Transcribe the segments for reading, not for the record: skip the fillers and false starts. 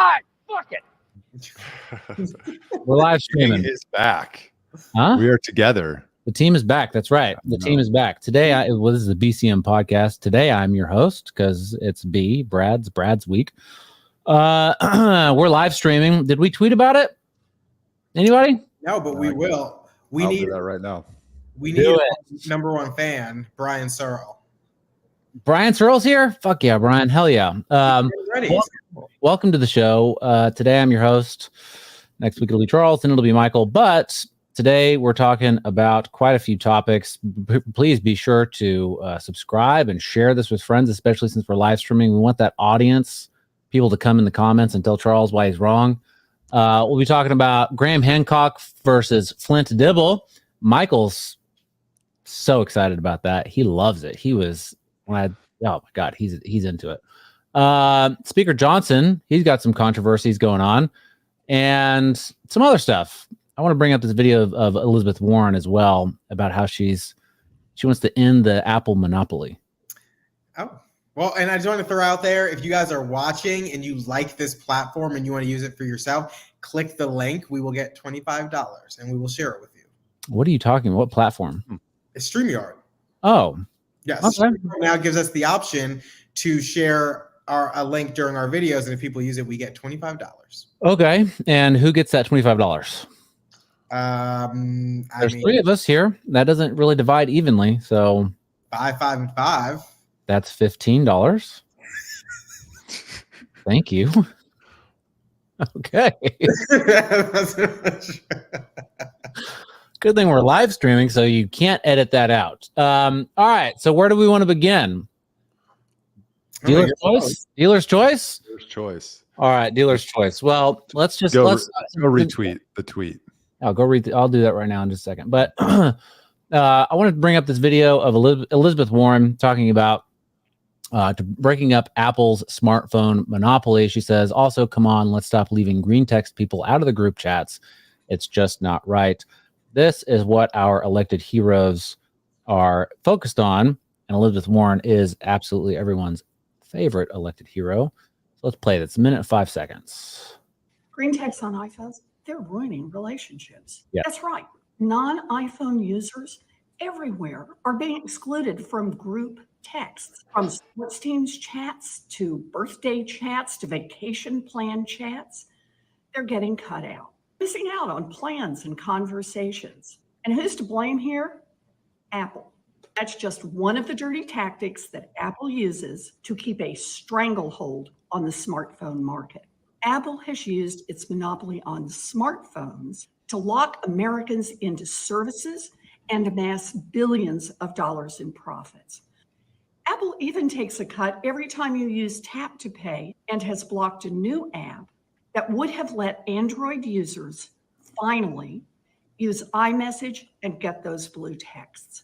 live. Fuck it. We're live streaming. Is back. Huh? We are together. The team is back. That's right. The team is back. Today, this is the BCM Podcast. Today, I'm your host because it's Brad's week. We're live streaming. Did we tweet about it? Anybody? No, but we will. I'll do that right now. We need number one fan, Brian Searle. Brian Searle's here? Fuck yeah, Brian. Hell yeah. Welcome to the show. Today, I'm your host. Next week, it'll be Charles, and it'll be Michael. But today, we're talking about quite a few topics. Please be sure to subscribe and share this with friends, especially since we're live streaming. We want that audience, people to come in the comments and tell Charles why he's wrong. We'll be talking about Graham Hancock versus Flint Dibble. Michael's so excited about that. He loves it. He was oh my God, he's into it. Speaker Johnson, he's got some controversies going on and some other stuff. I want to bring up this video of Elizabeth Warren as well about how she wants to end the Apple monopoly. Oh, well, and I just want to throw out there, if you guys are watching and you like this platform and you want to use it for yourself, click the link. We will get $25 and we will share it with you. What are you talking about? What platform? It's StreamYard. Oh, yes. Okay. Now it gives us the option to share a link during our videos, and if people use it, we get $25. Okay, and who gets that $25? There's three of us here. That doesn't really divide evenly. So 5, 5, and 5. That's $15. Thank you. Okay. Good thing we're live streaming, so you can't edit that out. All right. So where do we want to begin? Dealer's choice. Dealer's choice. Dealer's choice. All right. Dealer's choice. Well, let's go retweet the tweet. I'll go read. I'll do that right now in just a second. But I wanted to bring up this video of Elizabeth Warren talking about breaking up Apple's smartphone monopoly. She says, also, come on, let's stop leaving green text people out of the group chats. It's just not right. This is what our elected heroes are focused on. And Elizabeth Warren is absolutely everyone's favorite elected hero. So let's play this. 1 minute, 5 seconds. Green text on iPhones, they're ruining relationships. Yeah. That's right. Non-iPhone users everywhere are being excluded from group texts, from sports teams chats to birthday chats to vacation plan chats. They're getting cut out, missing out on plans and conversations. And who's to blame here? Apple. That's just one of the dirty tactics that Apple uses to keep a stranglehold on the smartphone market. Apple has used its monopoly on smartphones to lock Americans into services and amass billions of dollars in profits. Apple even takes a cut every time you use Tap to Pay and has blocked a new app that would have let Android users finally use iMessage and get those blue texts.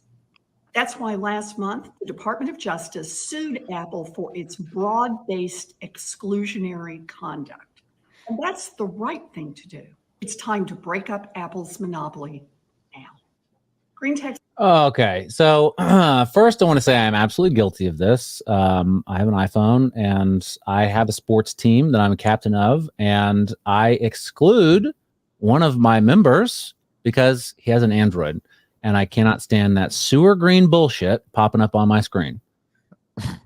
That's why last month, the Department of Justice sued Apple for its broad-based exclusionary conduct. And that's the right thing to do. It's time to break up Apple's monopoly now. Green text. Okay. So first, I want to say I'm absolutely guilty of this. I have an iPhone and I have a sports team that I'm a captain of, and I exclude one of my members because he has an Android. And I cannot stand that sewer green bullshit popping up on my screen.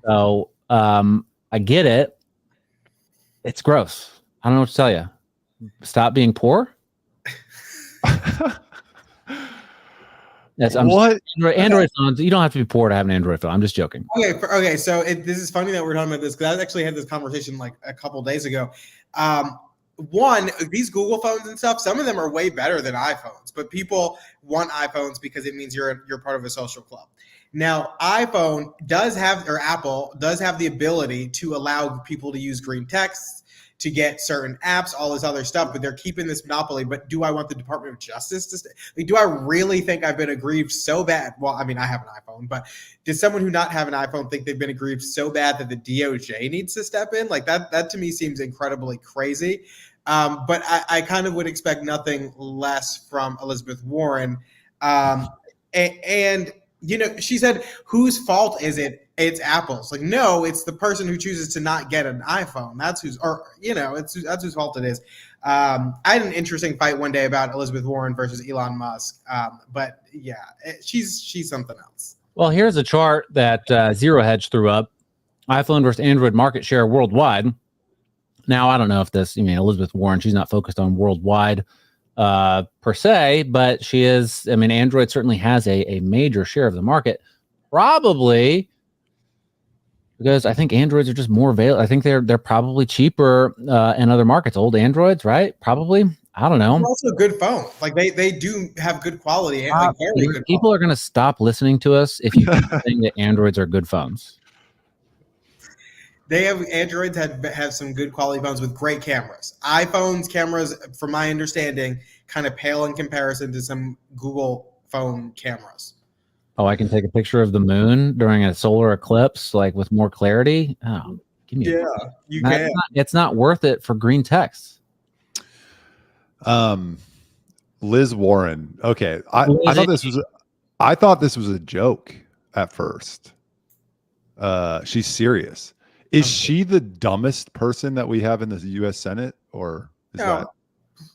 So I get it. It's gross. I don't know what to tell you. Stop being poor. Yes, Android phones. You don't have to be poor to have an Android phone. I'm just joking. Okay. So this is funny that we're talking about this because I actually had this conversation like a couple days ago. One, these Google phones and stuff, some of them are way better than iPhones, but people want iPhones because it means you're part of a social club. Now, Apple does have the ability to allow people to use green texts, to get certain apps, all this other stuff, but they're keeping this monopoly. But do I want the Department of Justice to stay? Like, do I really think I've been aggrieved so bad? Well, I mean, I have an iPhone, but does someone who not have an iPhone think they've been aggrieved so bad that the DOJ needs to step in? Like that to me seems incredibly crazy. But I kind of would expect nothing less from Elizabeth Warren. And, you know, she said, whose fault is it it's Apple's. Like, no, it's the person who chooses to not get an iPhone. That's who's whose fault it is. I had an interesting fight one day about Elizabeth Warren versus Elon Musk. But yeah, she's something else. Well, here's a chart that Zero Hedge threw up: iPhone versus Android market share worldwide. Now, I don't know if Elizabeth Warren, she's not focused on worldwide per se, but she is. I mean, Android certainly has a major share of the market, probably because I think Androids are just more available. I think they're probably cheaper in other markets. Old Androids, right? Probably. I don't know. They're also good phones. Like they do have good quality. And People are going to stop listening to us if you think that Androids are good phones. Androids have some good quality phones with great cameras. iPhone's cameras, from my understanding, kind of pale in comparison to some Google phone cameras. Oh, I can take a picture of the moon during a solar eclipse, like with more clarity. Oh, give me you can. It's not worth it for green text. Liz Warren. Okay, I thought this was a joke at first. She's serious. Is she the dumbest person that we have in the U.S. Senate, or is that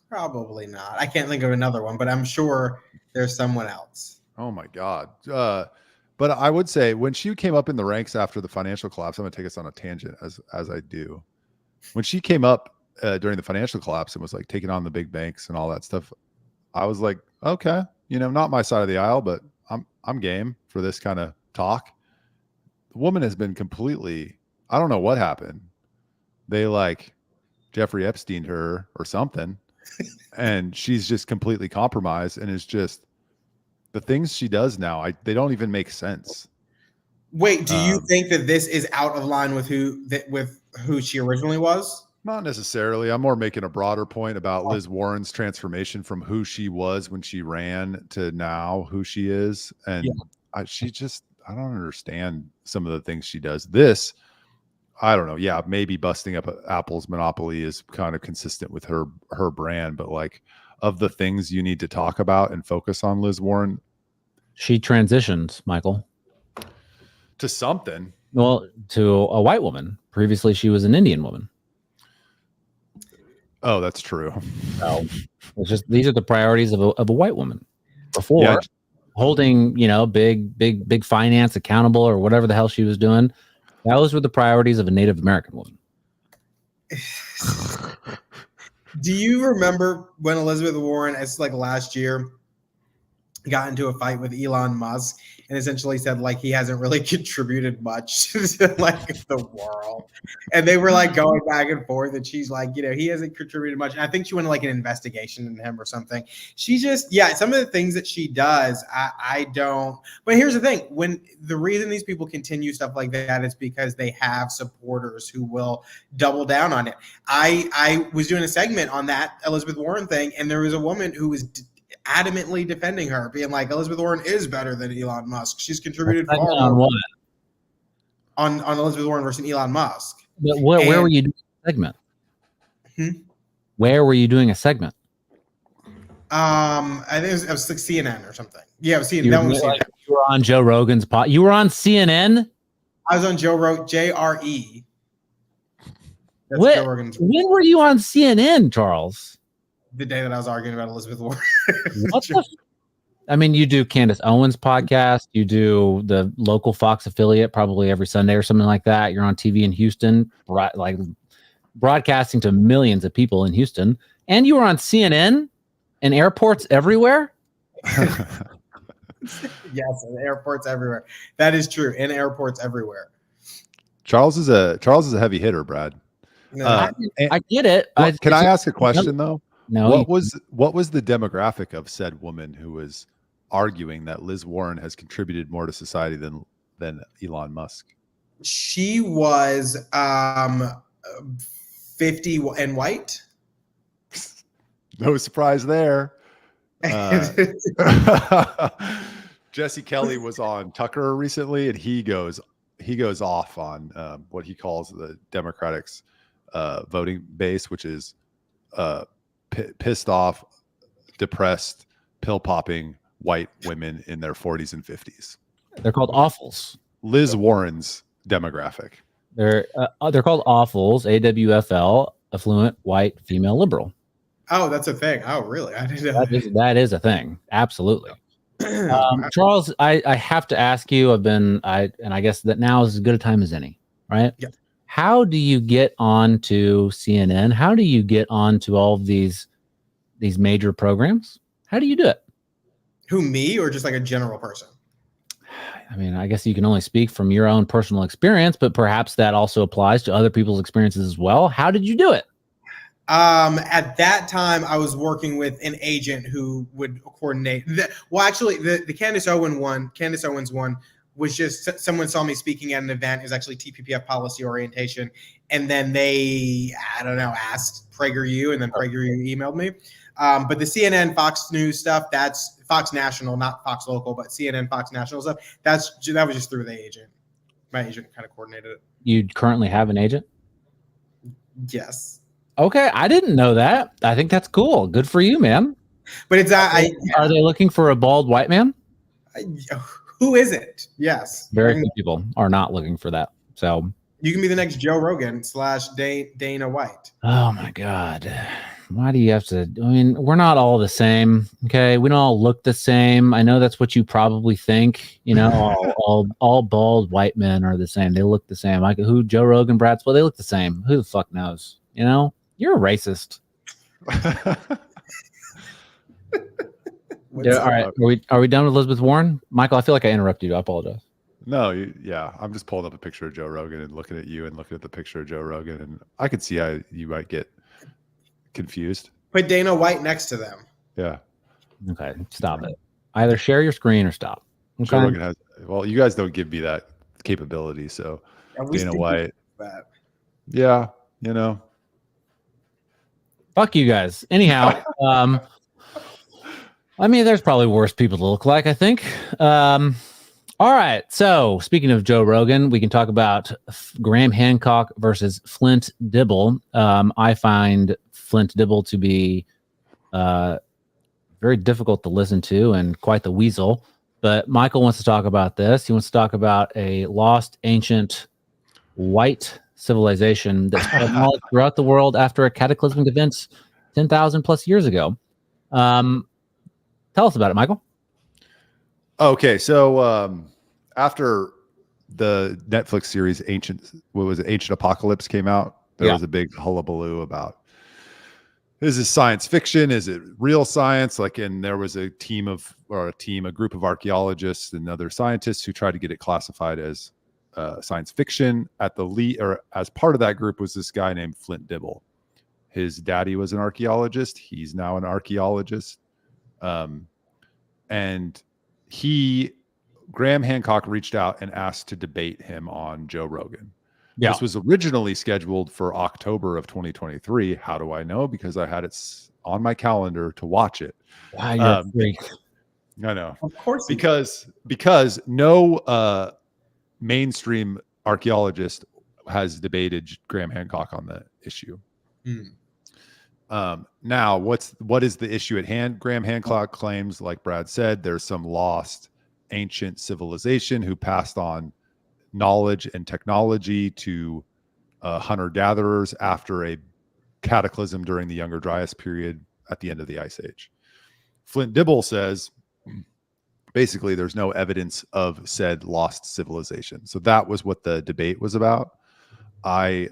probably not? I can't think of another one, but I'm sure there's someone else. Oh my God. But I would say when she came up in the ranks after the financial collapse, I'm going to take us on a tangent as I do. When she came up during the financial collapse and was like taking on the big banks and all that stuff, I was like, okay, not my side of the aisle, but I'm game for this kind of talk. The woman has been completely, I don't know what happened. They like Jeffrey Epstein her or something, and she's just completely compromised, and it's just the things she does now. They don't even make sense. Wait, do you think that this is out of line with who she originally was? Not necessarily. I'm more making a broader point about Liz Warren's transformation from who she was when she ran to now who she is, and I don't understand some of the things she does. I don't know. Yeah, maybe busting up Apple's monopoly is kind of consistent with her brand, but like of the things you need to talk about and focus on, Liz Warren, she transitions, Michael, to something. Well, to a white woman. Previously, she was an Indian woman. Oh, that's true. So it's just these are the priorities of a white woman. Before holding, big finance accountable or whatever the hell she was doing. Those were the priorities of a Native American woman. Do you remember when Elizabeth Warren, it's like last year, got into a fight with Elon Musk and essentially said like he hasn't really contributed much to like the world, and they were like going back and forth, and she's like, he hasn't contributed much, and I think she went to like an investigation into him or something. She just some of the things that she does, I don't. But here's the thing: when the reason these people continue stuff like that is because they have supporters who will double down on it. I was doing a segment on that Elizabeth Warren thing, and there was a woman who was adamantly defending her, being like, Elizabeth Warren is better than Elon Musk. She's contributed far more on Elizabeth Warren versus Elon Musk. But where were you doing a segment? Where were you doing a segment? I think it was like CNN or something. Yeah, it was CNN. You were on Joe Rogan's pod. You were on CNN? I was on JRE. When were you on CNN, Charles? The day that I was arguing about Elizabeth Warren. You do Candace Owens' podcast. You do the local Fox affiliate probably every Sunday or something like that. You're on TV in Houston, like broadcasting to millions of people in Houston. And you were on CNN in airports everywhere? Yes, in airports everywhere. That is true. In airports everywhere. Charles is a heavy hitter, Brad. No, I get it. Can I ask a question though? No. What was the demographic of said woman who was arguing that Liz Warren has contributed more to society than Elon Musk? She was 50 and white. No surprise there. Jesse Kelly was on Tucker recently, and he goes off on what he calls the Democrats' voting base, which is pissed off, depressed, pill popping white women in their 40s and 50s. They're called awfuls. Liz Warren's demographic. They're called awfuls, AWFL, affluent, white, female, liberal. Oh, that's a thing. Oh, really? I didn't know. That is a thing. Absolutely. Charles, I have to ask you, and I guess that now is as good a time as any, right? Yeah. How do you get onto CNN? How do you get onto all of these major programs? How do you do it? Who, me, or just like a general person? I mean, I guess you can only speak from your own personal experience, but perhaps that also applies to other people's experiences as well. How did you do it? At that time, I was working with an agent who would coordinate. Actually, the Candace Owens one was just someone saw me speaking at an event. It was actually TPPF policy orientation, and then they, I don't know, asked PragerU, and then PragerU emailed me. But the CNN, Fox News stuff, that's Fox National, not Fox Local, but CNN, Fox National stuff. That was just through the agent. My agent kind of coordinated it. You currently have an agent? Yes. Okay, I didn't know that. I think that's cool. Good for you, man. But it's Are they looking for a bald white man? Who is it? Yes. Very few people are not looking for that. So you can be the next Joe Rogan / Dana White. Oh my God. Why do you have to? I mean, we're not all the same. Okay. We don't all look the same. I know that's what you probably think. You know, all bald white men are the same. They look the same. Like who? Joe Rogan, Brad? Well, they look the same. Who the fuck knows? You know, you're a racist. Yeah, all right. Are we done with Elizabeth Warren? Michael, I feel like I interrupted you. I apologize. No, yeah. I'm just pulling up a picture of Joe Rogan and looking at you and looking at the picture of Joe Rogan, and I could see how you might get confused. Put Dana White next to them. Yeah. Okay, stop it. Either share your screen or stop. Okay. Joe Rogan has. Well, you guys don't give me that capability, so Dana White. Yeah, you know. Fuck you guys. Anyhow, I mean, there's probably worse people to look like, I think. All right. So speaking of Joe Rogan, we can talk about Graham Hancock versus Flint Dibble. I find Flint Dibble to be very difficult to listen to and quite the weasel. But Michael wants to talk about this. He wants to talk about a lost ancient white civilization that spread knowledge throughout the world after a cataclysmic event 10,000 plus years ago. Tell us about it, Michael. Okay, so after the Netflix series Ancient Apocalypse came out, there was a big hullabaloo about, is this science fiction? Is it real science? And there was a group of archaeologists and other scientists who tried to get it classified as science fiction. As part of that group was this guy named Flint Dibble. His daddy was an archaeologist. He's now an archaeologist. And Graham Hancock reached out and asked to debate him on Joe Rogan. Yeah. This was originally scheduled for October of 2023. How do I know? Because I had it on my calendar to watch it. Wow, you're a freak. I know. Of course. Because no mainstream archaeologist has debated Graham Hancock on the issue. Now, what is the issue at hand? Graham Hancock claims, like Brad said, there's some lost ancient civilization who passed on knowledge and technology to hunter-gatherers after a cataclysm during the Younger Dryas period at the end of the Ice Age. Flint Dibble says, basically, there's no evidence of said lost civilization. So that was what the debate was about. I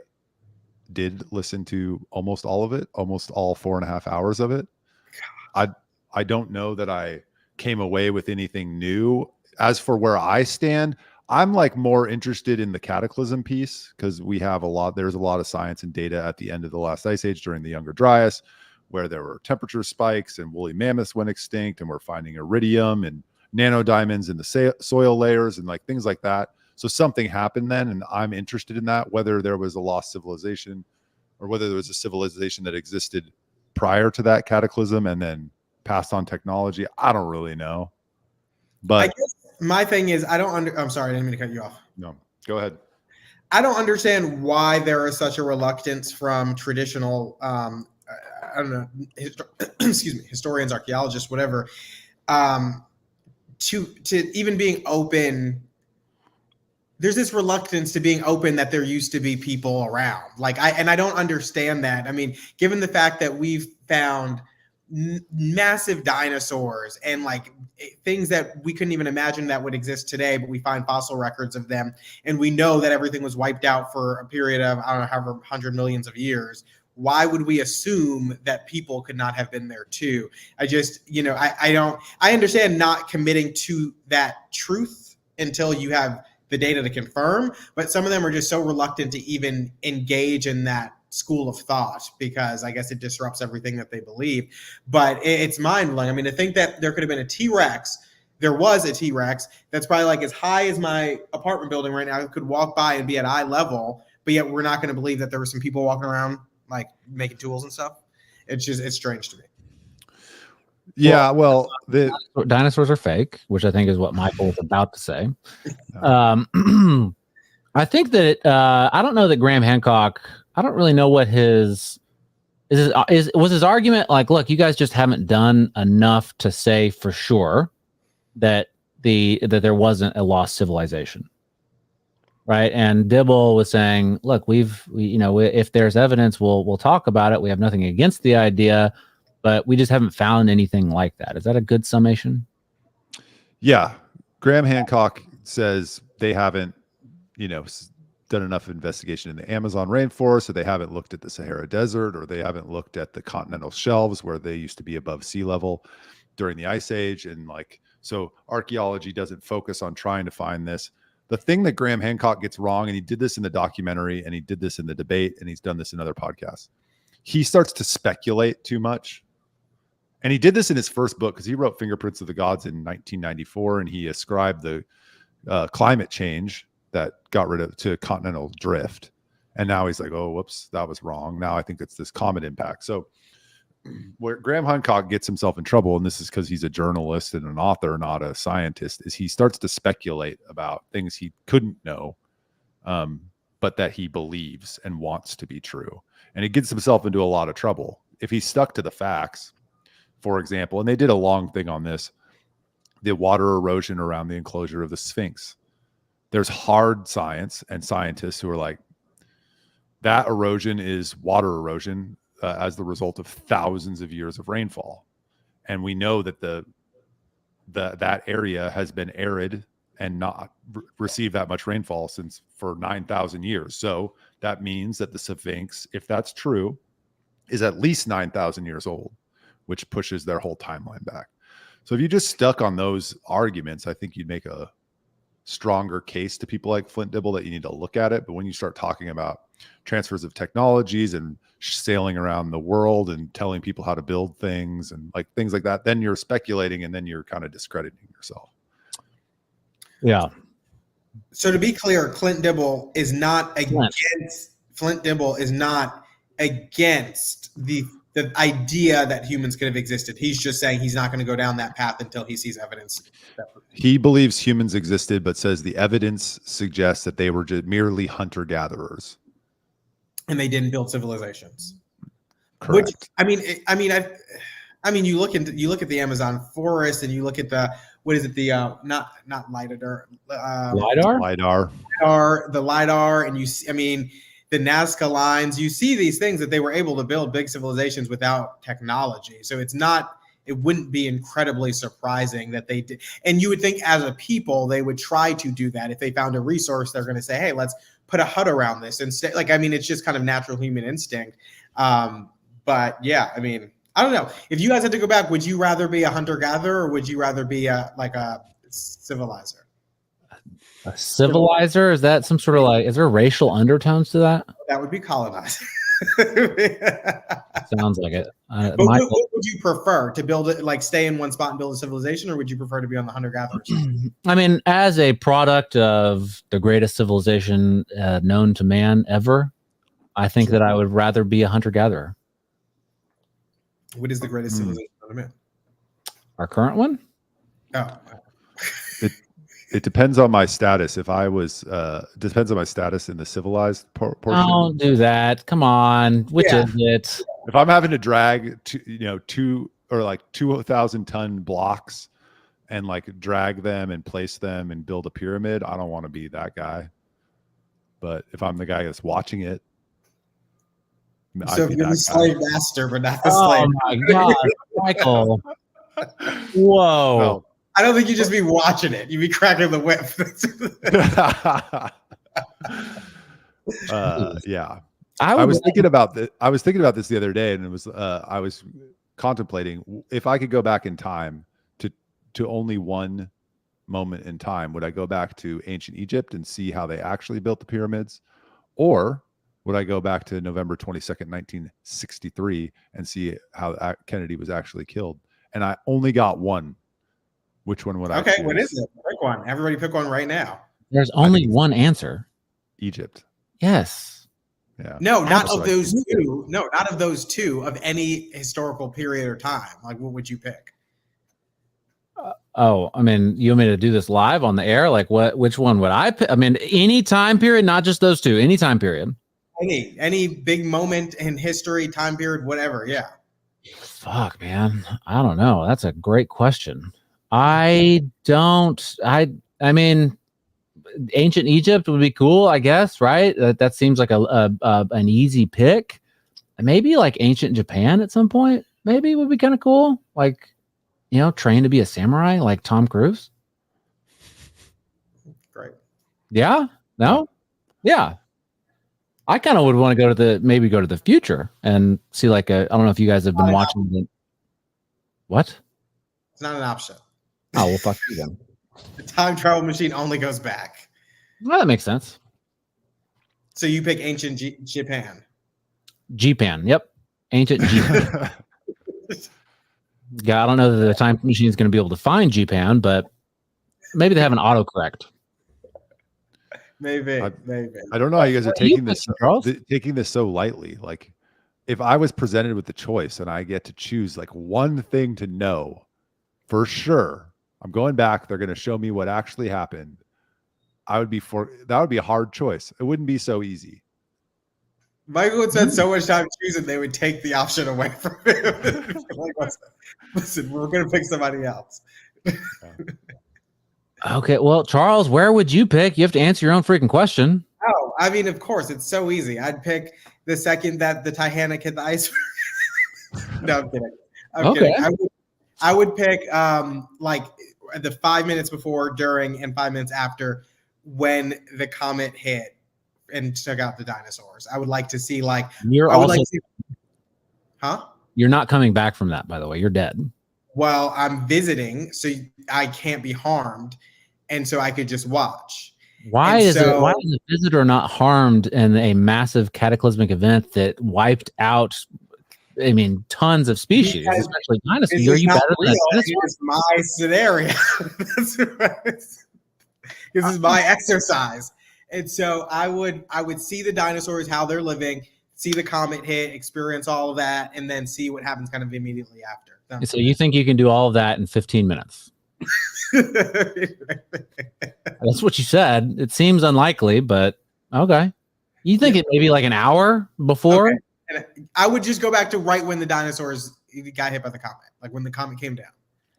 did listen to almost all of it, almost all 4.5 hours of it. I don't know that I came away with anything new. As for where I stand, I'm more interested in the cataclysm piece because there's a lot of science and data at the end of the last ice age during the Younger Dryas, where there were temperature spikes and woolly mammoths went extinct, and we're finding iridium and nanodiamonds in the soil layers and things like that. So something happened then, and I'm interested in that, whether there was a lost civilization or whether there was a civilization that existed prior to that cataclysm and then passed on technology. I don't really know. But I guess my thing is, I'm sorry, I didn't mean to cut you off. No, go ahead. I don't understand why there is such a reluctance from traditional, I don't know, historians, archaeologists, whatever, to even being open there's this reluctance to being open that there used to be people around. Like I don't understand that. I mean, given the fact that we've found massive dinosaurs and like things that we couldn't even imagine that would exist today, but we find fossil records of them, and we know that everything was wiped out for a period of, I don't know, however 100 millions of years. Why would we assume that people could not have been there too? I just, I understand not committing to that truth until you have the data to confirm, but some of them are just so reluctant to even engage in that school of thought because I guess it disrupts everything that they believe. But it's mind-blowing. I mean, to think that there could have been a T-Rex, there was a T-Rex that's probably like as high as my apartment building right now, could walk by and be at eye level, but yet we're not going to believe that there were some people walking around like making tools and stuff. It's strange to me. Yeah, well, the dinosaurs are fake, which I think is what Michael was about to say. I think that I don't know that Graham Hancock. I don't really know what was his argument. Like, look, you guys just haven't done enough to say for sure that there wasn't a lost civilization, right? And Dibble was saying, look, if there's evidence, we'll talk about it. We have nothing against the idea, but we just haven't found anything like that. Is that a good summation? Yeah. Graham Hancock says they haven't, done enough investigation in the Amazon rainforest, or they haven't looked at the Sahara Desert, or they haven't looked at the continental shelves where they used to be above sea level during the Ice Age. And so archaeology doesn't focus on trying to find this. The thing that Graham Hancock gets wrong, and he did this in the documentary, and he did this in the debate, and he's done this in other podcasts, he starts to speculate too much. And he did this in his first book because he wrote Fingerprints of the Gods in 1994, and he ascribed the climate change that got rid of to continental drift. And now he's like, oh, whoops, that was wrong. Now I think it's this comet impact. So where Graham Hancock gets himself in trouble, and this is because he's a journalist and an author, not a scientist, is he starts to speculate about things he couldn't know, but that he believes and wants to be true. And he gets himself into a lot of trouble. If he stuck to the facts, for example, and they did a long thing on this, the water erosion around the enclosure of the Sphinx. There's hard science and scientists who are like, that erosion is water erosion as the result of thousands of years of rainfall. And we know that that area has been arid and not received that much rainfall for 9,000 years. So that means that the Sphinx, if that's true, is at least 9,000 years old, which pushes their whole timeline back. So if you just stuck on those arguments, I think you'd make a stronger case to people like Flint Dibble that you need to look at it. But when you start talking about transfers of technologies and sailing around the world and telling people how to build things and like things like that, then you're speculating and then you're kind of discrediting yourself. Yeah. So to be clear, Flint Dibble is not against the idea that humans could have existed. He's just saying he's not going to go down that path until he sees evidence. He believes humans existed, but says the evidence suggests that they were just merely hunter-gatherers, and they didn't build civilizations. Correct. Which, you look at the Amazon forest, and you look at the not lidar, the lidar, and you see, the Nazca lines, you see these things that they were able to build big civilizations without technology. So it wouldn't be incredibly surprising that they did. And you would think as a people, they would try to do that. If they found a resource, they're going to say, hey, let's put a hut around this and stay. It's just kind of natural human instinct. But yeah, I don't know. If you guys had to go back, would you rather be a hunter-gatherer or would you rather be a civilizer? A civilizer? Is that some sort of is there racial undertones to that? That would be colonizer. Sounds like it. But what would you prefer, to build it, stay in one spot and build a civilization, or would you prefer to be on the hunter-gatherers? As a product of the greatest civilization known to man ever, I think that I would rather be a hunter-gatherer. What is the greatest civilization known to man? Our current one? Oh. It depends on my status. If I was, depends on my status in the civilized portion. Don't do that. Come on. Which is it? If I'm having to drag 2,000 ton blocks and like drag them and place them and build a pyramid. I don't want to be that guy. But if I'm the guy that's watching it, so you're the slave master, but not the Oh slave. my God, Michael. Whoa. No. I don't think you'd just be watching it. You'd be cracking the whip. Yeah. I was thinking about this the other day, and it was I was contemplating if I could go back in time to only one moment in time, would I go back to ancient Egypt and see how they actually built the pyramids, or would I go back to November 22nd, 1963 and see how Kennedy was actually killed? And I only got one. Which one would I choose? What is it? Pick one. Everybody pick one right now. There's only one answer. Egypt. Yes. Yeah. No, not of those two. No, not of those two, of any historical period or time. Like, what would you pick? Oh, I mean, you want me to do this live on the air? Like, which one would I pick? I mean, any time period, not just those two, any time period. Any big moment in history, time period, whatever. Yeah. Fuck, man. I don't know. That's a great question. I mean, ancient Egypt would be cool, I guess, right? That seems like an easy pick. Maybe like ancient Japan at some point, maybe would be kind of cool. Like, you know, train to be a samurai like Tom Cruise. Great. Yeah? No? Yeah. I kind of would want to go to the future and see like I don't know if you guys have been watching it. What? It's not an option. Oh, well, fuck you then. The time travel machine only goes back. Well, that makes sense. So you pick ancient Japan. Japan. Yep. Ancient Japan. Yeah, I don't know that the time machine is going to be able to find Japan, but maybe they have an autocorrect. Maybe. I don't know how you guys are taking this so lightly. Like, if I was presented with the choice and I get to choose like one thing to know for sure, I'm going back. They're going to show me what actually happened. That would be a hard choice. It wouldn't be so easy. Michael would spend so much time choosing, they would take the option away from him. Like, listen, we're going to pick somebody else. Okay, well, Charles, where would you pick? You have to answer your own freaking question. Oh, I mean, of course, it's so easy. I'd pick the second that the Titanic hit the iceberg. No, I'm kidding. I'm kidding. I would pick like the 5 minutes before, during, and 5 minutes after when the comet hit and took out the dinosaurs. I would like to see like You're not coming back from that, by the way. You're dead. Well, I'm visiting, so I can't be harmed, and so I could just watch. Why is a visitor not harmed in a massive cataclysmic event that wiped out, I mean, tons of species, especially dinosaurs? Are you better than a dinosaur? This is my scenario. This is my exercise. And so I would see the dinosaurs, how they're living, see the comet hit, experience all of that, and then see what happens kind of immediately after. So you think you can do all of that in 15 minutes? That's what you said. It seems unlikely, but okay. You think it maybe like an hour before? Okay. And I would just go back to right when the dinosaurs got hit by the comet, like when the comet came down.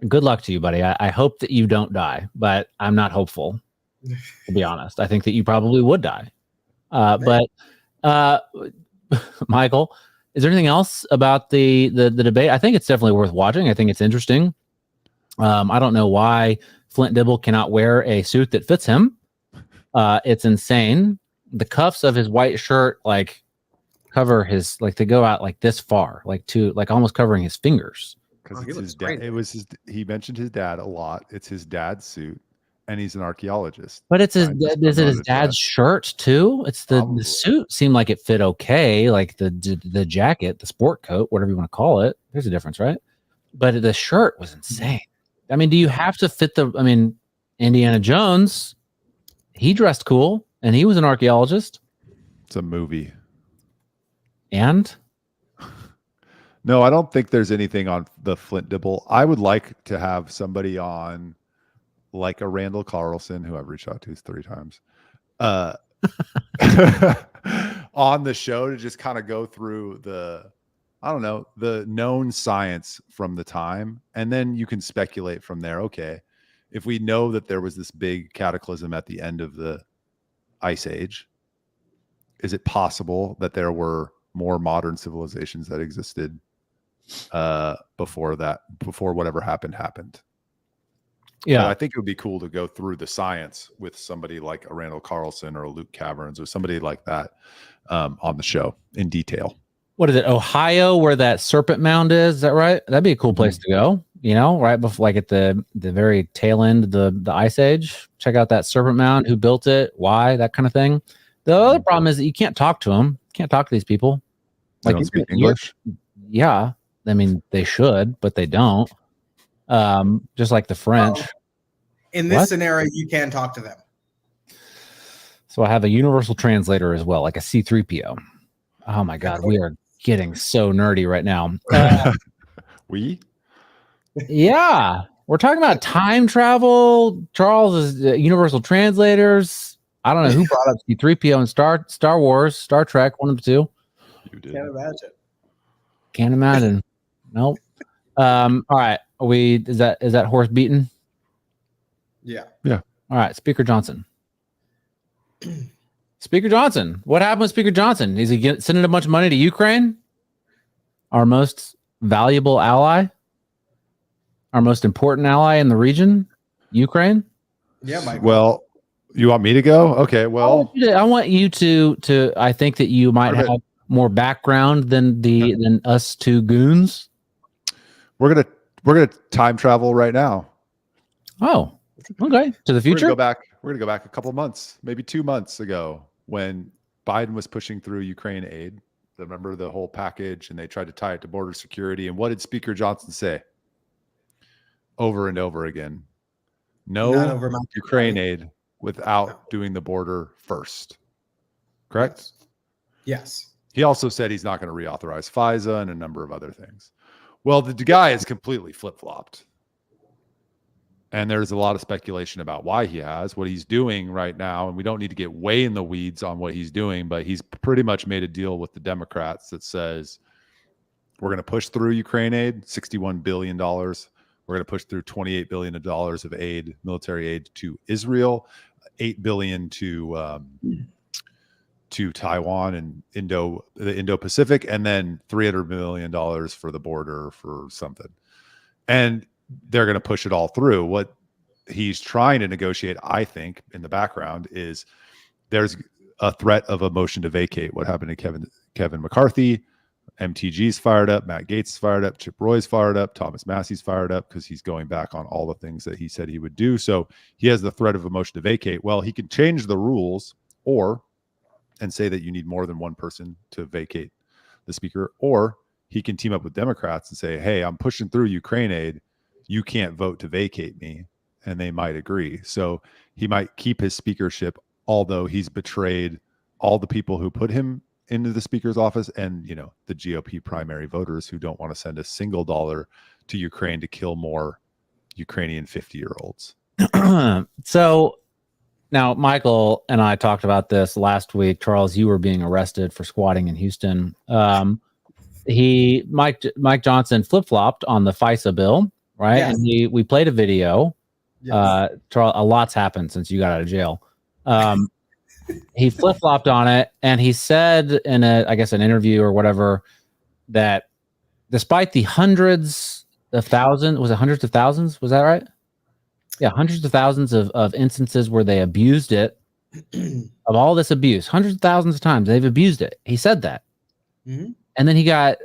Good luck to you, buddy. I hope that you don't die, but I'm not hopeful, to be honest. I think that you probably would die. But Michael, is there anything else about the debate? I think it's definitely worth watching. I think it's interesting. I don't know why Flint Dibble cannot wear a suit that fits him. It's insane. The cuffs of his white shirt like cover his, like they go out like this far, like almost covering his fingers. Because it's his dad. He mentioned his dad a lot. It's his dad's suit, and he's an archaeologist. But it's is it his dad's shirt too? It's the suit seemed like it fit okay, like the jacket, the sport coat, whatever you want to call it. There's a difference, right? But the shirt was insane. I mean, do you have to fit Indiana Jones, he dressed cool and he was an archaeologist. It's a movie. And no, I don't think there's anything on the Flint Dibble. I would like to have somebody on, like a Randall Carlson, who I've reached out to 3 times, on the show to just kind of go through the known science from the time. And then you can speculate from there. Okay, if we know that there was this big cataclysm at the end of the Ice Age, is it possible that there were more modern civilizations that existed before whatever happened? Yeah. But I think it would be cool to go through the science with somebody like a Randall Carlson or a Luke Caverns or somebody like that on the show in detail. What is it? Ohio, where that serpent mound is that right? That'd be a cool place to go, right before, like at the very tail end of the Ice Age. Check out that serpent mound, who built it, why, that kind of thing. The other problem is that you can't talk to them. Can't talk to these people. They don't speak English? Yeah. I mean, they should, but they don't. Just like the French. In this scenario, you can talk to them. So I have a universal translator as well, like a C-3PO. Oh my God, we are getting so nerdy right now. Yeah, we're talking about time travel. Charles is universal translators. I don't know who brought up C-3PO in Star Wars, Star Trek, one of the two. You did. Can't imagine. Can't imagine. Nope. All right. Is that horse beaten? Yeah. Yeah. All right. Speaker Johnson. Speaker Johnson. What happened with Speaker Johnson? Is he sending a bunch of money to Ukraine? Our most valuable ally? Our most important ally in the region? Ukraine? Yeah, Mike. Well, you want me to go? Okay. Well, I want you to I think that you might have more background than us two goons. We're gonna time travel right now. Oh, okay. To the future. We're gonna go back a couple months, maybe 2 months ago, when Biden was pushing through Ukraine aid. Remember the whole package, and they tried to tie it to border security. And what did Speaker Johnson say? Over and over again, no Ukraine aid without doing the border first. Correct? Yes. He also said he's not going to reauthorize FISA and a number of other things. Well, the guy is completely flip-flopped. And there's a lot of speculation about why he has, what he's doing right now. And we don't need to get way in the weeds on what he's doing, but he's pretty much made a deal with the Democrats that says we're going to push through Ukraine aid, $61 billion. We're going to push through $28 billion of aid, military aid to Israel, $8 billion to Taiwan and the Indo-Pacific, and then $300 million for the border for something. And they're going to push it all through. What he's trying to negotiate, I think, in the background is there's a threat of a motion to vacate. What happened to Kevin McCarthy? MTG's fired up. Matt Gaetz is fired up. Chip Roy's fired up. Thomas Massey's fired up because he's going back on all the things that he said he would do. So he has the threat of a motion to vacate. Well, he can change the rules and say that you need more than one person to vacate the speaker, or he can team up with Democrats and say, hey, I'm pushing through Ukraine aid. You can't vote to vacate me. And they might agree. So he might keep his speakership, although he's betrayed all the people who put him into the speaker's office and, the GOP primary voters who don't want to send a single dollar to Ukraine to kill more Ukrainian 50-year-olds. So now Michael and I talked about this last week. Charles, you were being arrested for squatting in Houston. Mike Johnson flip-flopped on the FISA bill, right? Yes. And we played a video. Yes. Charles, a lot's happened since you got out of jail. He flip-flopped on it, and he said in an interview or whatever, that despite the hundreds of thousands, was it hundreds of thousands? Was that right? Yeah, hundreds of thousands of instances where they abused it, of all this abuse, hundreds of thousands of times they've abused it. He said that. Mm-hmm. And then he got,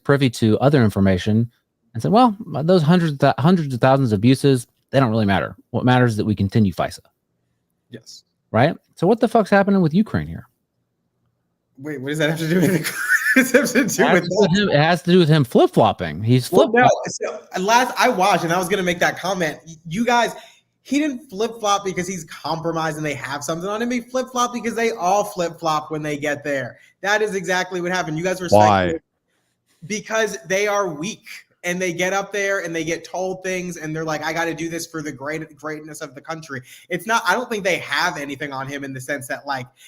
privy to other information and said, well, those hundreds of thousands of abuses, they don't really matter. What matters is that we continue FISA. Yes. Right? So what the fuck's happening with Ukraine here? Wait, what does that have to do with it? It has to do with him flip-flopping. He's flip-flopping. So last I watched, and I was going to make that comment, you guys, he didn't flip-flop because he's compromised and they have something on him. He flip-flop because they all flip-flop when they get there. That is exactly what happened. You guys were Why? Because they are weak. And they get up there and they get told things and they're like, I got to do this for the greatness of the country. It's not, I don't think they have anything on him in the sense that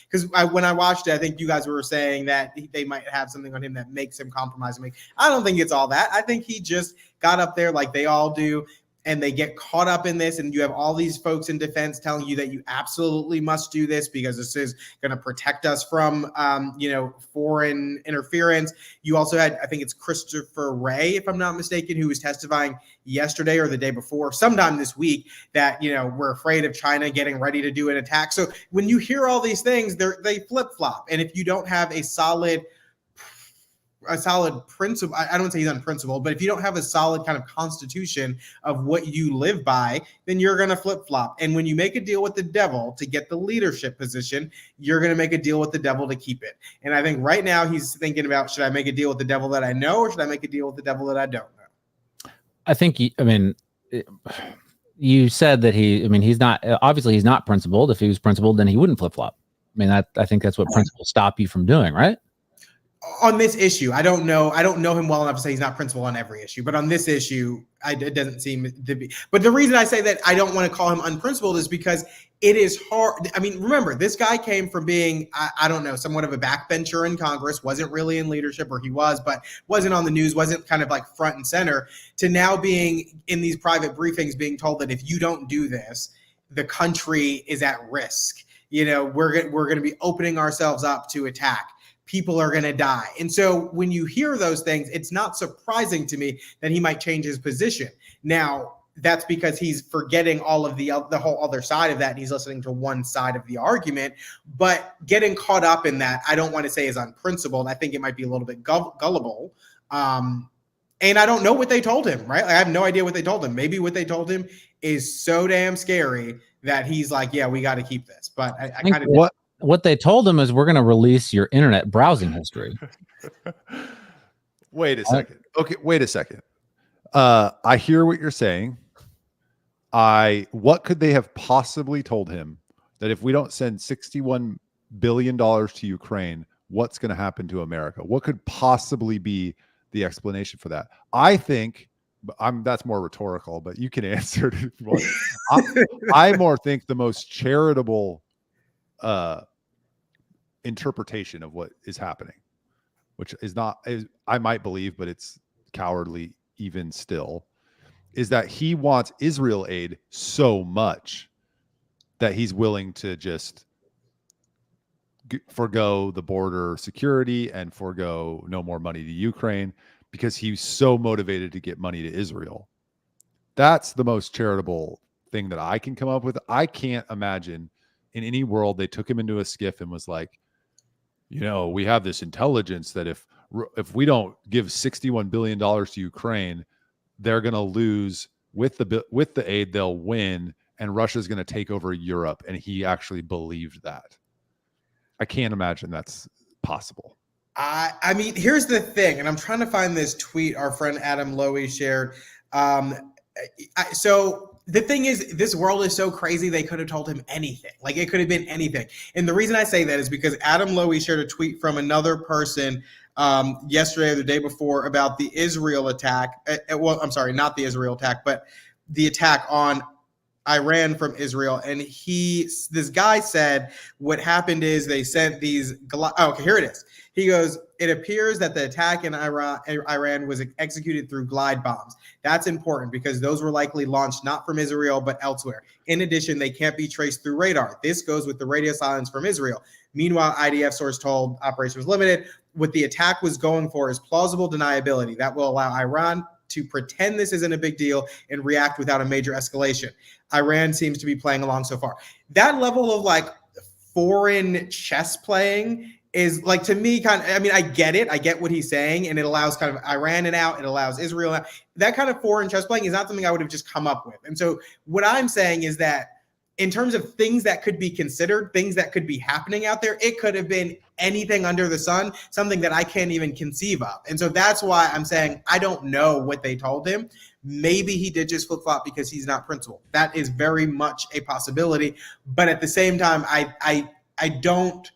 because when I watched it, I think you guys were saying that they might have something on him that makes him compromise. I don't think it's all that. I think he just got up there like they all do. and they get caught up in this, and you have all these folks in defense telling you that you absolutely must do this because this is going to protect us from, foreign interference. You also had, I think it's Christopher Wray, if I'm not mistaken, who was testifying yesterday or the day before, sometime this week, that, we're afraid of China getting ready to do an attack. So when you hear all these things, they flip-flop. And if you don't have a solid principle, I don't say he's unprincipled, but if you don't have a solid kind of constitution of what you live by, then you're going to flip-flop. And when you make a deal with the devil to get the leadership position, you're going to make a deal with the devil to keep it. And I think right now he's thinking about, should I make a deal with the devil that I know, or should I make a deal with the devil that I don't know? I think, you said that he's not principled. If he was principled, then he wouldn't flip-flop. I think that's what principles stop you from doing, right? On this issue, I don't know him well enough to say he's not principled on every issue, but on this issue, it doesn't seem to be. But the reason I say that I don't want to call him unprincipled is because it is hard. Remember, this guy came from being, I don't know, somewhat of a backbencher in Congress, wasn't really in leadership, or he was, but wasn't on the news, wasn't kind of like front and center, to now being in these private briefings being told that if you don't do this, the country is at risk. We're going to be opening ourselves up to attack. People are going to die. And so when you hear those things, it's not surprising to me that he might change his position. Now, that's because he's forgetting all of the whole other side of that, and he's listening to one side of the argument. But getting caught up in that, I don't want to say is unprincipled. I think it might be a little bit gullible. And I don't know what they told him, right? I have no idea what they told him. Maybe what they told him is so damn scary that he's like, yeah, we got to keep this. But I kind of... What they told him is, we're going to release your internet browsing history. Wait a second. Okay, wait a second. I hear what you're saying. What could they have possibly told him that if we don't send $61 billion to Ukraine, what's going to happen to America? What could possibly be the explanation for that? I think, that's more rhetorical, but you can answer it if you want. I more think the most charitable interpretation of what is happening, which is I might believe, but it's cowardly even still, is that he wants Israel aid so much that he's willing to just forgo the border security and forgo no more money to Ukraine because he's so motivated to get money to Israel. That's the most charitable thing that I can come up with. I can't imagine in any world they took him into a skiff and was like, we have this intelligence that if we don't give $61 billion to Ukraine, they're going to lose. With the aid, they'll win, and Russia's going to take over Europe. And he actually believed that. I can't imagine that's possible. Here's the thing, and I'm trying to find this tweet our friend Adam Lowy shared. So the thing is, this world is so crazy, they could have told him anything. Like, it could have been anything. And the reason I say that is because Adam Lowy shared a tweet from another person yesterday or the day before about the Israel attack. I'm sorry, not the Israel attack, but the attack on Iran from Israel. And this guy said what happened is they sent these. Okay, here it is. He goes, it appears that the attack in Iran was executed through glide bombs. That's important because those were likely launched not from Israel, but elsewhere. In addition, they can't be traced through radar. This goes with the radio silence from Israel. Meanwhile, IDF source told Operation was limited. What the attack was going for is plausible deniability. That will allow Iran to pretend this isn't a big deal and react without a major escalation. Iran seems to be playing along so far. That level of foreign chess playing is to me I get it. I get what he's saying, and it allows kind of Iran out. It allows Israel out. That kind of foreign chess playing is not something I would have just come up with. And so what I'm saying is that in terms of things that could be considered, things that could be happening out there, it could have been anything under the sun, something that I can't even conceive of. And so that's why I'm saying I don't know what they told him. Maybe he did just flip-flop because he's not principled. That is very much a possibility. But at the same time, I don't.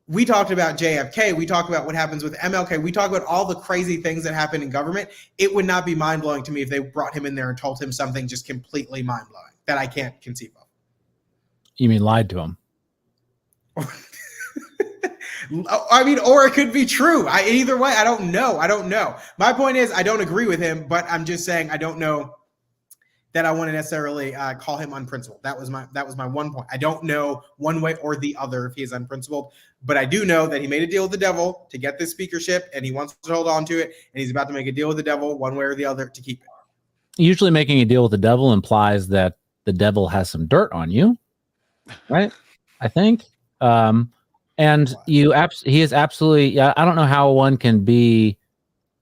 We talked about JFK. We talked about what happens with MLK. We talk about all the crazy things that happen in government. It would not be mind-blowing to me if they brought him in there and told him something just completely mind-blowing that I can't conceive of. You mean lied to him? Or it could be true. Either way, I don't know. My point is, I don't agree with him, but I'm just saying I don't know that I want to necessarily call him unprincipled. That was my one point. I don't know one way or the other if he is unprincipled, but I do know that he made a deal with the devil to get this speakership, and he wants to hold on to it, and he's about to make a deal with the devil one way or the other to keep it. Usually making a deal with the devil implies that the devil has some dirt on you, right? I think. And he is absolutely, I don't know how one can be,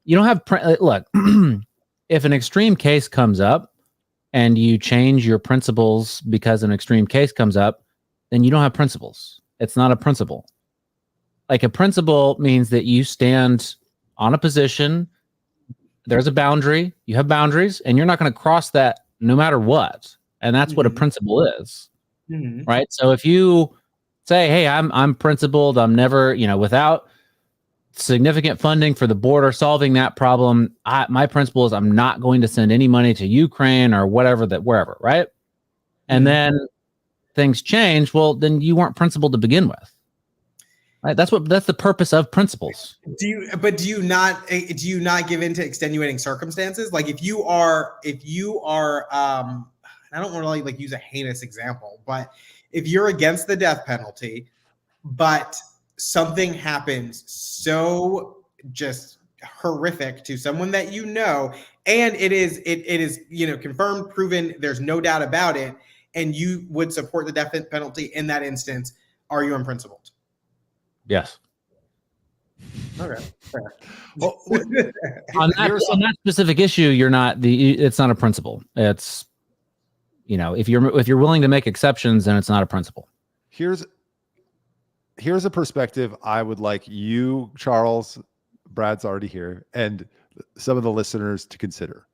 you don't have, look, if an extreme case comes up and you change your principles because an extreme case comes up, then you don't have principles. It's not a principle. Like a principle means that you stand on a position, there's a boundary, you have boundaries, and you're not going to cross that no matter what. And that's what a principle is, right? So if you say, hey, I'm principled, I'm never, without significant funding for the border solving that problem, my principle is I'm not going to send any money to Ukraine or wherever, right? And then things change, well, then you weren't principled to begin with. Right? That's the purpose of principles. Do you not give in to extenuating circumstances? Like if you are I don't want to really use a heinous example, but if you're against the death penalty, but something happens so just horrific to someone that and it is confirmed, proven, there's no doubt about it, and you would support the death penalty in that instance, are you unprincipled? Yes. Okay. Fair. Well, on that specific issue, it's not a principle. It's, if you're willing to make exceptions, then it's not a principle. Here's a perspective I would like you, Charles, Brad's already here, and some of the listeners to consider.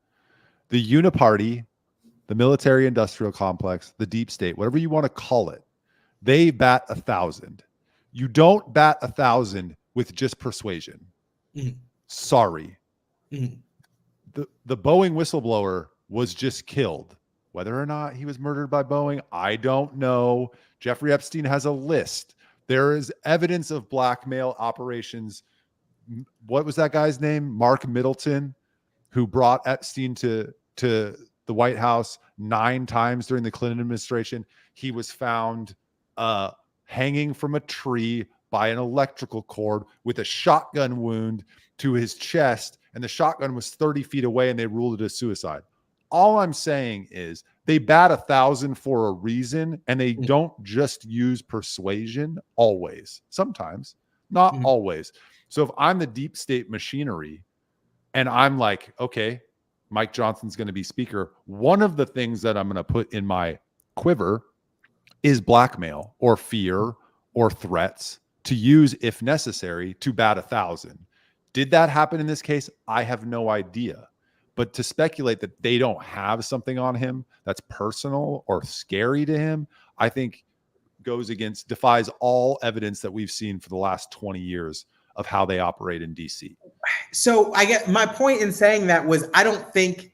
The uniparty, the military-industrial complex, the deep state, whatever you want to call it, they bat 1,000. You don't bat 1,000 with just persuasion. Sorry. The Boeing whistleblower was just killed. Whether or not he was murdered by Boeing, I don't know. Jeffrey Epstein has a list. There is evidence of blackmail operations. What was that guy's name? Mark Middleton, who brought Epstein to the White House 9 times during the Clinton administration. He was found hanging from a tree by an electrical cord with a shotgun wound to his chest, and the shotgun was 30 feet away, and they ruled it a suicide. All I'm saying is they bat 1,000 for a reason, and they don't just use persuasion always. Sometimes, not always. So if I'm the deep state machinery and I'm like, okay, Mike Johnson's going to be speaker, one of the things that I'm going to put in my quiver is blackmail or fear or threats to use if necessary to bat 1,000. Did that happen in this case? I have no idea. But to speculate that they don't have something on him that's personal or scary to him, I think defies all evidence that we've seen for the last 20 years of how they operate in DC. So I get my point in saying that was, I don't think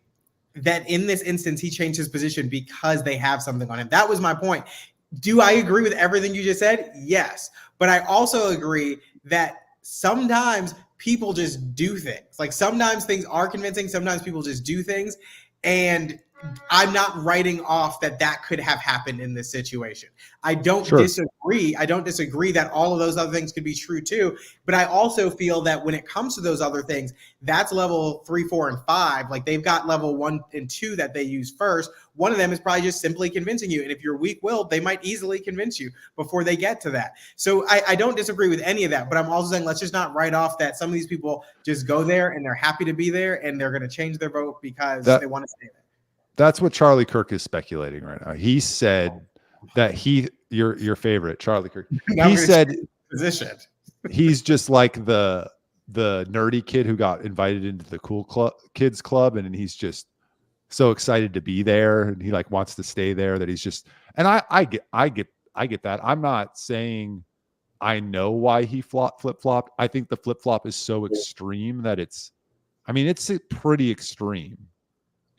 that in this instance, he changed his position because they have something on him. That was my point. Do I agree with everything you just said? Yes. But I also agree that sometimes people just do things. Like sometimes things are convincing. Sometimes people just do things. And I'm not writing off that could have happened in this situation. I don't disagree. I don't disagree that all of those other things could be true too. But I also feel that when it comes to those other things, that's level 3, 4, and 5. Like they've got level 1 and 2 that they use first. One of them is probably just simply convincing you. And if you're weak-willed, they might easily convince you before they get to that. So I don't disagree with any of that. But I'm also saying let's just not write off that some of these people just go there and they're happy to be there and they're going to change their vote because they want to stay there. That's what Charlie Kirk is speculating right now. He said that your favorite, Charlie Kirk, he said he's just like the nerdy kid who got invited into the cool kids club, and he's just so excited to be there, and he wants to stay there that he's just. And I get that. I'm not saying I know why he flip-flopped. I think the flip-flop is so extreme that it's pretty extreme.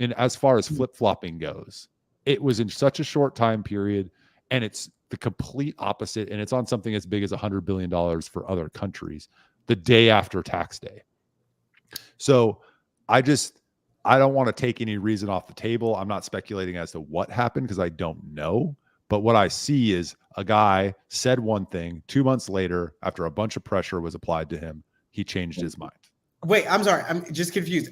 And as far as flip-flopping goes, it was in such a short time period, and it's the complete opposite, and it's on something as big as $100 billion for other countries the day after tax day. So I don't want to take any reason off the table. I'm not speculating as to what happened because I don't know. But what I see is a guy said one thing 2 months later, after a bunch of pressure was applied to him, he changed his mind. Wait, I'm sorry. I'm just confused.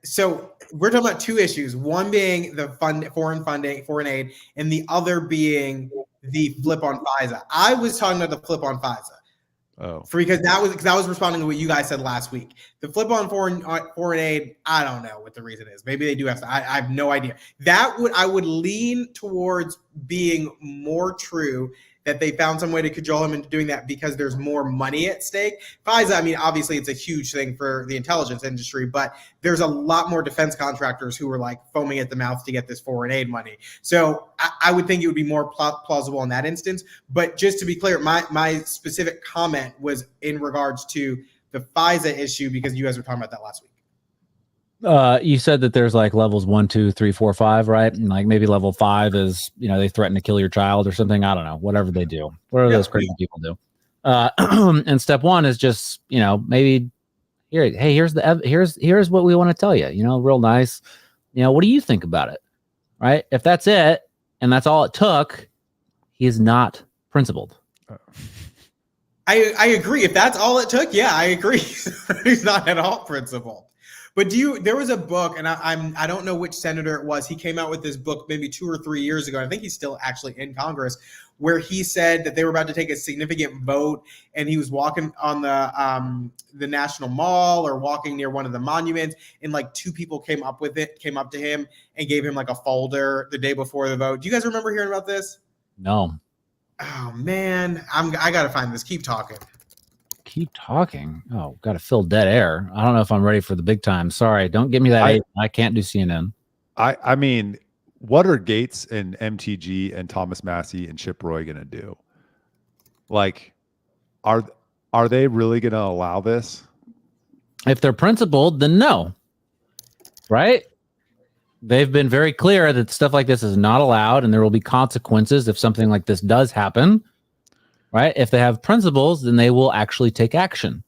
So we're talking about two issues. One being the foreign funding, foreign aid, and the other being the flip on FISA. I was talking about the flip on FISA. Oh, Because I was responding to what you guys said last week. The flip on foreign aid, I don't know what the reason is. Maybe they do have to. I have no idea. I would lean towards being more true that they found some way to cajole him into doing that because there's more money at stake. FISA, I mean, obviously it's a huge thing for the intelligence industry, but there's a lot more defense contractors who are like foaming at the mouth to get this foreign aid money. So I would think it would be more plausible in that instance. But just to be clear, my specific comment was in regards to the FISA issue because you guys were talking about that last week. You said that there's like levels 1, 2, 3, 4, 5, right? And like maybe level 5 is, they threaten to kill your child or something. I don't know, whatever they do, whatever those crazy people do. And step 1 is just, maybe here's what we want to tell you, real nice. What do you think about it? Right? If that's it, and that's all it took, he is not principled. I agree. If that's all it took, yeah, I agree. He's not at all principled. But there was a book, and I don't know which senator it was. He came out with this book maybe 2 or 3 years ago. I think he's still actually in Congress, where he said that they were about to take a significant vote, and he was walking on the National Mall or walking near one of the monuments, and like 2 people came up to him and gave him like a folder the day before the vote. Do you guys remember hearing about this? No. Oh man, I gotta find this. Keep talking. Keep talking. Oh, got to fill dead air. I don't know if I'm ready for the big time. Sorry, don't give me that. I can't do CNN. I mean, what are Gates and MTG and Thomas Massey and Chip Roy going to do? Like, are they really going to allow this? If they're principled, then no. Right? They've been very clear that stuff like this is not allowed, and there will be consequences if something like this does happen. Right? If they have principles, then they will actually take action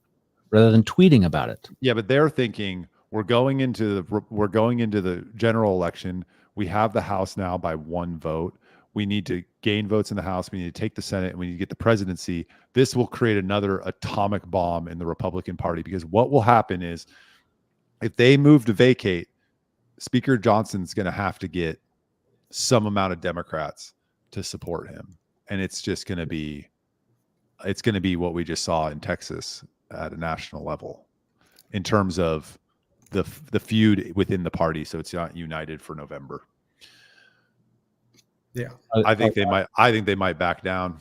rather than tweeting about it. Yeah, but they're thinking we're going into the general election. We have the House now by 1 vote. We need to gain votes in the House. We need to take the Senate, and we need to get the presidency. This will create another atomic bomb in the Republican Party, because what will happen is if they move to vacate, Speaker Johnson's going to have to get some amount of Democrats to support him, and it's just going to be what we just saw in Texas at a national level in terms of the feud within the party. So it's not united for November. Yeah. I think they might back down.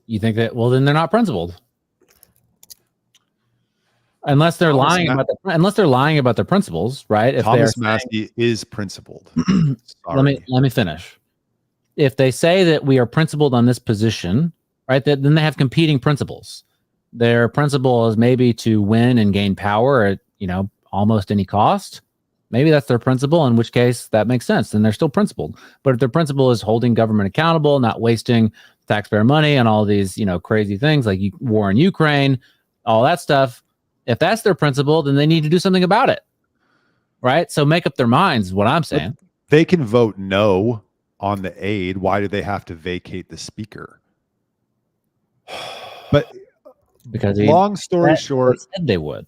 You think that? Well, then they're not principled. Unless they're lying about their principles, right? If Thomas Massey is principled. let me finish. If they say that we are principled on this position, right, then they have competing principles. Their principle is maybe to win and gain power at, almost any cost. Maybe that's their principle, in which case that makes sense. Then they're still principled. But if their principle is holding government accountable, not wasting taxpayer money on all these, crazy things like war in Ukraine, all that stuff, if that's their principle, then they need to do something about it. Right? So make up their minds is what I'm saying. They can vote no on the aid. Why do they have to vacate the speaker? But because long story short, said they would.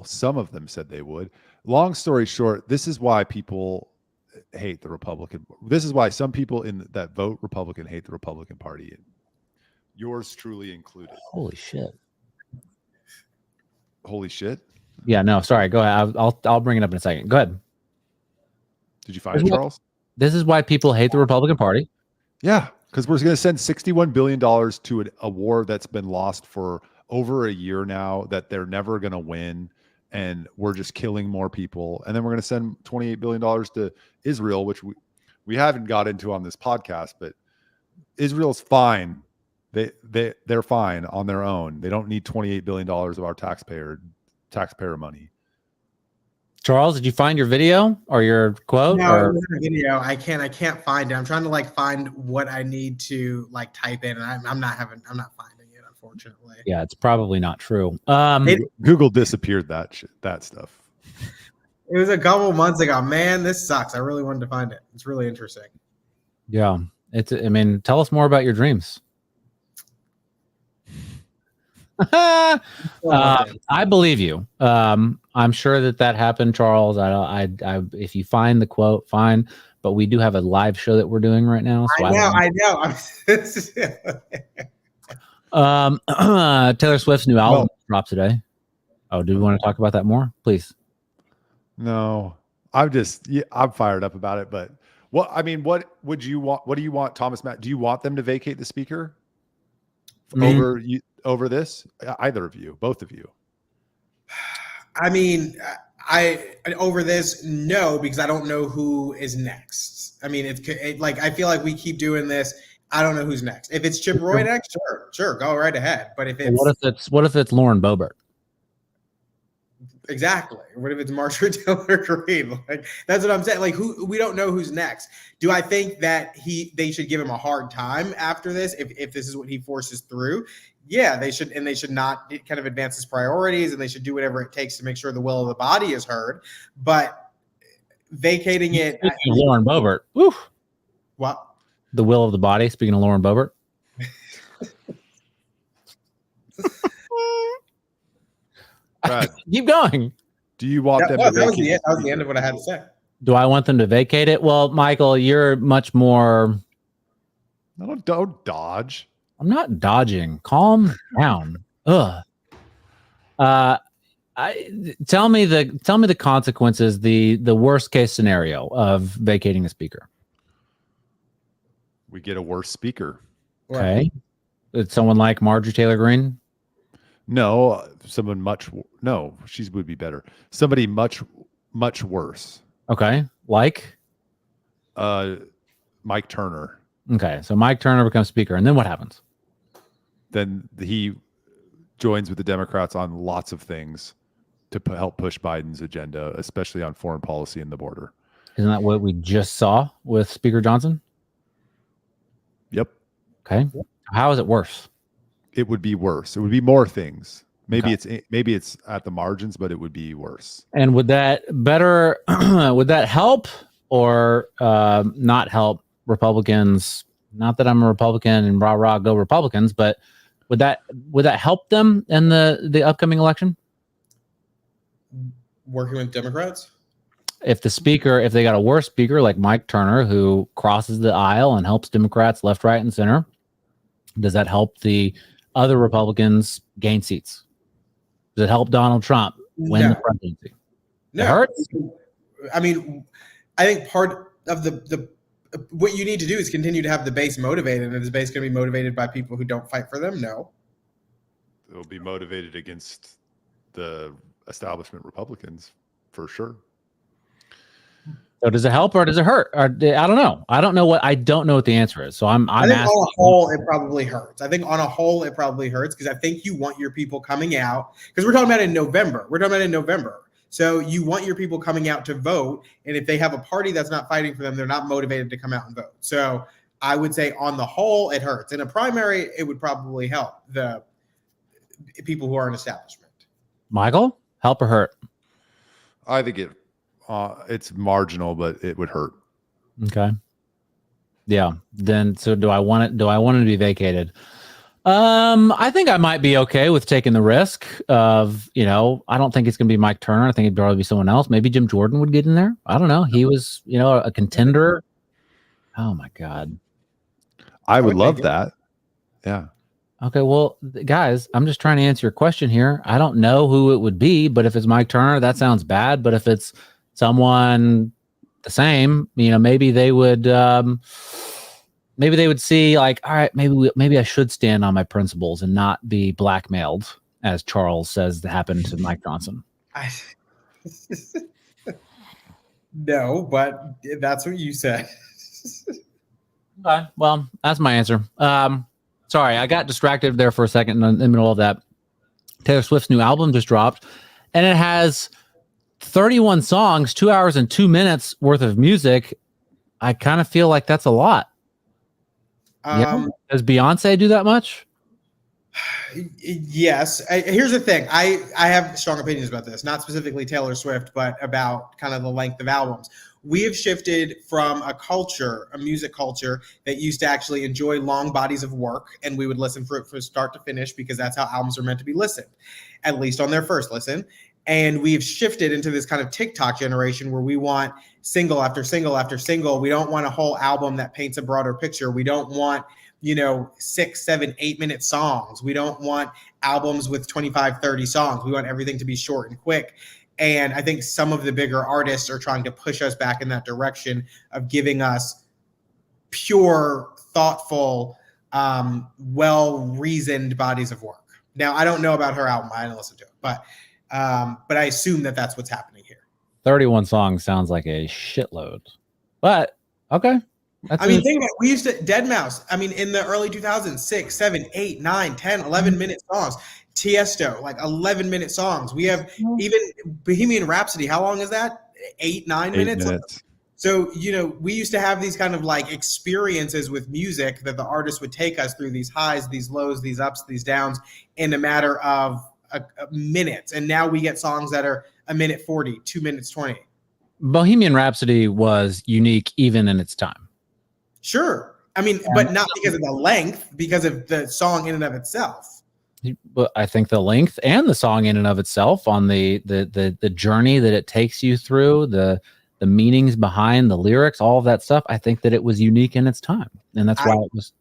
Some of them said they would. Long story short, this is why people hate the Republican. This is why some people that vote Republican hate the Republican Party. Yours truly included. Holy shit. Holy shit. Yeah, no, sorry. Go ahead. I'll bring it up in a second. Go ahead. Did you find it, Charles? This is why people hate the Republican Party. Yeah, because we're going to send $61 billion to a war that's been lost for over a year now, that they're never going to win, and we're just killing more people. And then we're going to send $28 billion to Israel, which we haven't got into on this podcast, but Israel's fine. They're fine on their own. They don't need $28 billion of our taxpayer money. Charles, did you find your video or your quote? No, video. I can't find it. I'm trying to find what I need to type in, and I'm not finding it, unfortunately. unfortunately. Yeah, it's probably not true. Google disappeared that stuff. It was a couple months ago. Man, this sucks. I really wanted to find it. It's really interesting. Yeah, tell us more about your dreams. I believe you. I'm sure that happened, Charles. I if you find the quote, fine. But we do have a live show that we're doing right now. So I know. Taylor Swift's new album dropped today. Oh, do we want to talk about that more, please? No, I'm fired up about it. But what would you want? What do you want, Thomas Matt? Do you want them to vacate the speaker over this? Either of you, both of you. I mean, over this, no, because I don't know who is next. I mean, I feel like we keep doing this. I don't know who's next. If it's Chip Roy next, sure, go right ahead. But if it's what if it's Lauren Boebert? Exactly. What if it's Marjorie Taylor Greene? Like, that's what I'm saying. Like, we don't know who's next. Do I think that they should give him a hard time after this if this is what he forces through? Yeah, they should, and they should not kind of advance his priorities, and they should do whatever it takes to make sure the will of the body is heard. But vacating it, Lauren Boebert. Woo. What? The will of the body. Speaking of Lauren Boebert. Keep going. Do you want them to vacate? That was the end of what I had to say. Do I want them to vacate it? Well, Michael, you're much more. No, don't dodge. I'm not dodging. Calm down. Ugh. Tell me the consequences. The worst case scenario of vacating a speaker. We get a worse speaker. Okay. It's someone like Marjorie Taylor Greene. No, she would be better. Somebody much, much worse. Okay. Like? Mike Turner. Okay. So Mike Turner becomes speaker. And then what happens? Then he joins with the Democrats on lots of things to help push Biden's agenda, especially on foreign policy and the border. Isn't that what we just saw with Speaker Johnson? Yep. Okay. How is it worse? It would be worse. It would be more things. Maybe it's at the margins, but it would be worse. And would that would that help or not help Republicans? Not that I'm a Republican and rah go Republicans, but would that help them in the upcoming election? Working with Democrats? If they got a worse speaker like Mike Turner, who crosses the aisle and helps Democrats left, right, and center, does that help the other Republicans gain seats? Does it help Donald Trump win the presidency? No. It hurts? I mean, I think part of the what you need to do is continue to have the base motivated, and is the base going to be motivated by people who don't fight for them? No. It will be motivated against the establishment Republicans for sure. So does it help or does it hurt? Or, I don't know. I don't know what the answer is. So I think on a whole, it probably hurts. I think on a whole, it probably hurts because I think you want your people coming out, because we're talking about in November. So you want your people coming out to vote. And if they have a party that's not fighting for them, they're not motivated to come out and vote. So I would say on the whole, it hurts. In a primary, it would probably help the people who are in establishment. Michael, help or hurt? I think it's marginal, but it would hurt. Okay. Yeah. Then, so do I want it to be vacated? I think I might be okay with taking the risk of, I don't think it's going to be Mike Turner. I think it'd probably be someone else. Maybe Jim Jordan would get in there. I don't know. He was, a contender. Oh my God. I would love that. Yeah. Okay. Well, guys, I'm just trying to answer your question here. I don't know who it would be, but if it's Mike Turner, that sounds bad. But if it's someone the same, maybe they would see like, all right, maybe I should stand on my principles and not be blackmailed, as Charles says happened to Mike Johnson. No, but that's what you said. Okay, well, that's my answer. Sorry, I got distracted there for a second in the middle of that. Taylor Swift's new album just dropped, and it has 31 songs, 2 hours and 2 minutes worth of music. I kind of feel like that's a lot. Does Beyonce do that much? Yes. Here's the thing. I have strong opinions about this, not specifically Taylor Swift, but about kind of the length of albums. We have shifted from a music culture that used to actually enjoy long bodies of work, and we would listen for it from start to finish because that's how albums are meant to be listened, at least on their first listen. And we've shifted into this kind of TikTok generation where we want single after single after single. We don't want a whole album that paints a broader picture. We don't want 6, 7, 8-minute songs. We don't want albums with 25, 30 songs. We want everything to be short and quick. And I think some of the bigger artists are trying to push us back in that direction of giving us pure, thoughtful, well-reasoned bodies of work. Now, I don't know about her album. I didn't listen to it, but I assume that that's what's happening here. 31 songs sounds like a shitload, but okay. Think about it. We used to Deadmau5. In the early 2000s, 6, 7, 8, 9, 10, 11-minute songs. Tiesto, like 11-minute songs. We have even Bohemian Rhapsody. How long is that? 8, 9 minutes? So, we used to have these kind of like experiences with music that the artist would take us through these highs, these lows, these ups, these downs in a matter of minutes. And now we get songs that are 1:40, 2 minutes 20. Bohemian Rhapsody was unique even in its time. Sure. But not because of the length, because of the song in and of itself. But I think the length and the song in and of itself, on the journey that it takes you through, the meanings behind the lyrics, all of that stuff, I think that it was unique in its time. And that's why it was.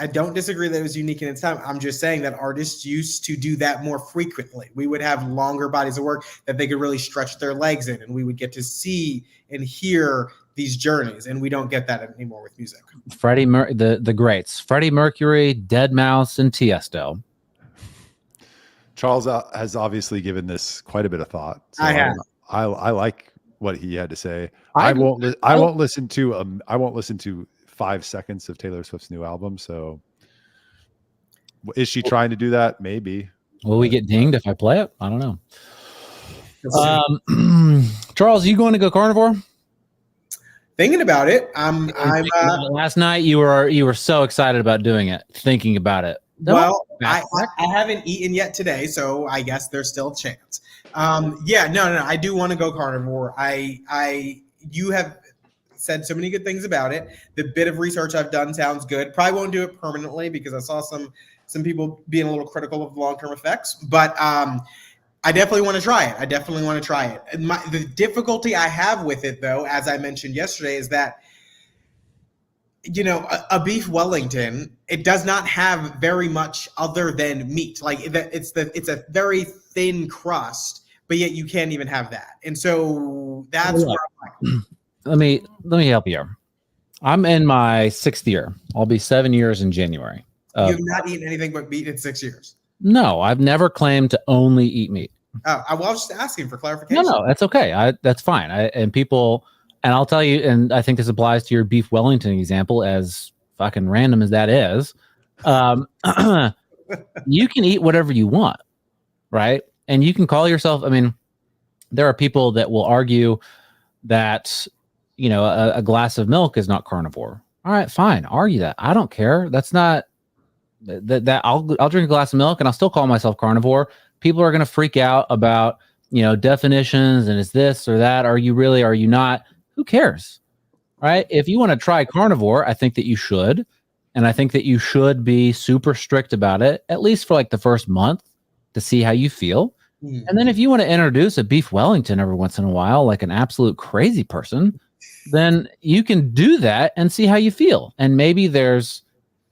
I don't disagree that it was unique in its time. I'm just saying that artists used to do that more frequently. We would have longer bodies of work that they could really stretch their legs in, and we would get to see and hear these journeys, and we don't get that anymore with music. The greats, Freddie Mercury, Deadmau5, and Tiesto. Charles has obviously given this quite a bit of thought. So I like what he had to say. I won't listen to 5 seconds of Taylor Swift's new album. So is she trying to do that? Maybe. Will we get dinged if I play it? I don't know. Charles, you going to go carnivore? Thinking about it. Last night you were so excited about doing it, thinking about it. Well, I haven't eaten yet today, so I guess there's still a chance. No, I do want to go carnivore. You have said so many good things about it. The bit of research I've done sounds good. Probably won't do it permanently because I saw some people being a little critical of long-term effects, but I definitely want to try it. The difficulty I have with it, though, as I mentioned yesterday, is that a beef Wellington, it does not have very much other than meat. Like it's a very thin crust, but yet you can't even have that. And so that's where I'm like, let me help you. I'm in my 6th year. I'll be 7 years in January. You've not eaten anything but meat in 6 years. No, I've never claimed to only eat meat. Oh, I was just asking for clarification. No, that's okay. That's fine. And I'll tell you, and I think this applies to your beef Wellington example, as fucking random as that is. You can eat whatever you want, right? And you can call yourself. There are people that will argue that a glass of milk is not carnivore. All right, fine, argue that. I don't care. That's not that. I'll drink a glass of milk and I'll still call myself carnivore. People are going to freak out about definitions and is this or that. Are you really? Are you not? Who cares, right? If you want to try carnivore, I think that you should, and I think that you should be super strict about it, at least for like the first month, to see how you feel. And then if you want to introduce a beef Wellington every once in a while, like an absolute crazy person, then you can do that and see how you feel. And maybe the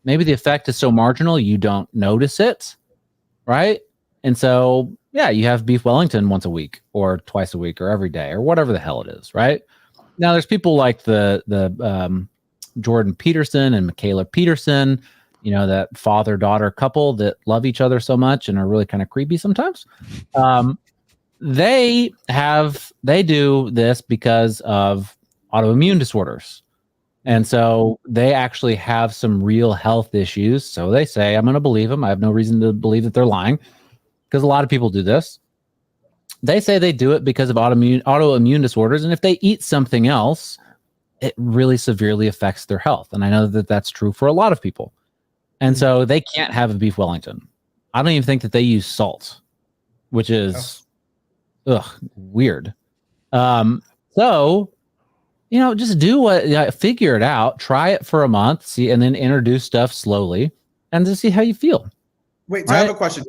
effect is so marginal you don't notice it, right? And so, yeah, you have beef Wellington once a week or twice a week or every day or whatever the hell it is, right? Now, there's people like the Jordan Peterson and Michaela Peterson, that father-daughter couple that love each other so much and are really kind of creepy sometimes. They do this because of autoimmune disorders. And so they actually have some real health issues. So they say, I'm going to believe them. I have no reason to believe that they're lying, because a lot of people do this. They say they do it because of autoimmune disorders. And if they eat something else, it really severely affects their health. And I know that that's true for a lot of people. And so they can't have a beef Wellington. I don't even think that they use salt, which is weird. So, just do figure it out, try it for a month, see, and then introduce stuff slowly and just see how you feel. Wait, so I have a question.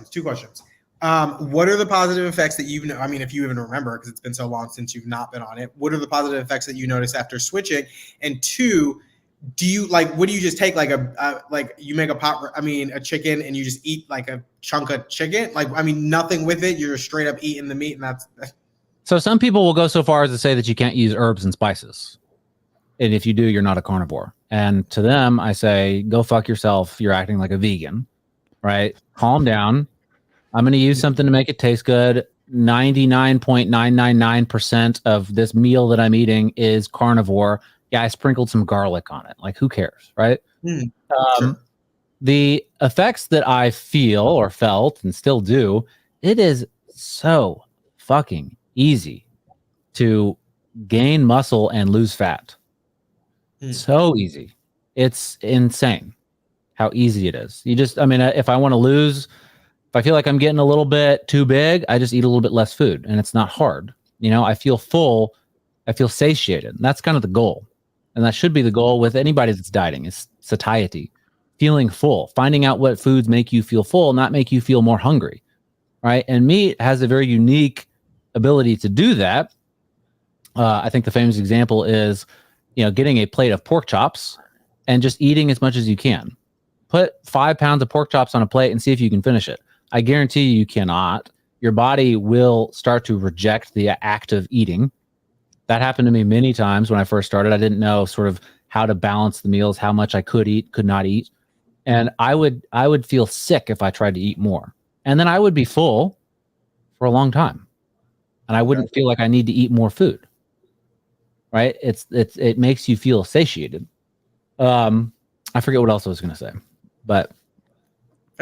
Two questions. What are the positive effects that if you even remember, because it's been so long since you've not been on it, what are the positive effects that you notice after switching? And two, do you what do you just take you make a chicken and you just eat like a chunk of chicken? Nothing with it. You're straight up eating the meat and that's. So some people will go so far as to say that you can't use herbs and spices. And if you do, you're not a carnivore. And to them, I say, go fuck yourself. You're acting like a vegan, right? Calm down. I'm going to use something to make it taste good. 99.999% of this meal that I'm eating is carnivore. Yeah, I sprinkled some garlic on it. Like, who cares, right? Sure. The effects that I feel or felt and still do, it is so fucking easy to gain muscle and lose fat. So easy. It's insane how easy it is. If I want to lose, if I feel like I'm getting a little bit too big, I just eat a little bit less food and it's not hard. I feel full. I feel satiated. And that's kind of the goal. And that should be the goal with anybody that's dieting is satiety, feeling full, finding out what foods make you feel full, not make you feel more hungry. Right. And meat has a very unique ability to do that. I think the famous example is, getting a plate of pork chops and just eating as much as you can. Put 5 pounds of pork chops on a plate and see if you can finish it. I guarantee you cannot. Your body will start to reject the act of eating. That happened to me many times when I first started. I didn't know sort of how to balance the meals, how much I could eat, could not eat. And I would feel sick if I tried to eat more. And then I would be full for a long time. And I wouldn't feel like I need to eat more food. Right? It makes you feel satiated. I forget what else I was going to say, but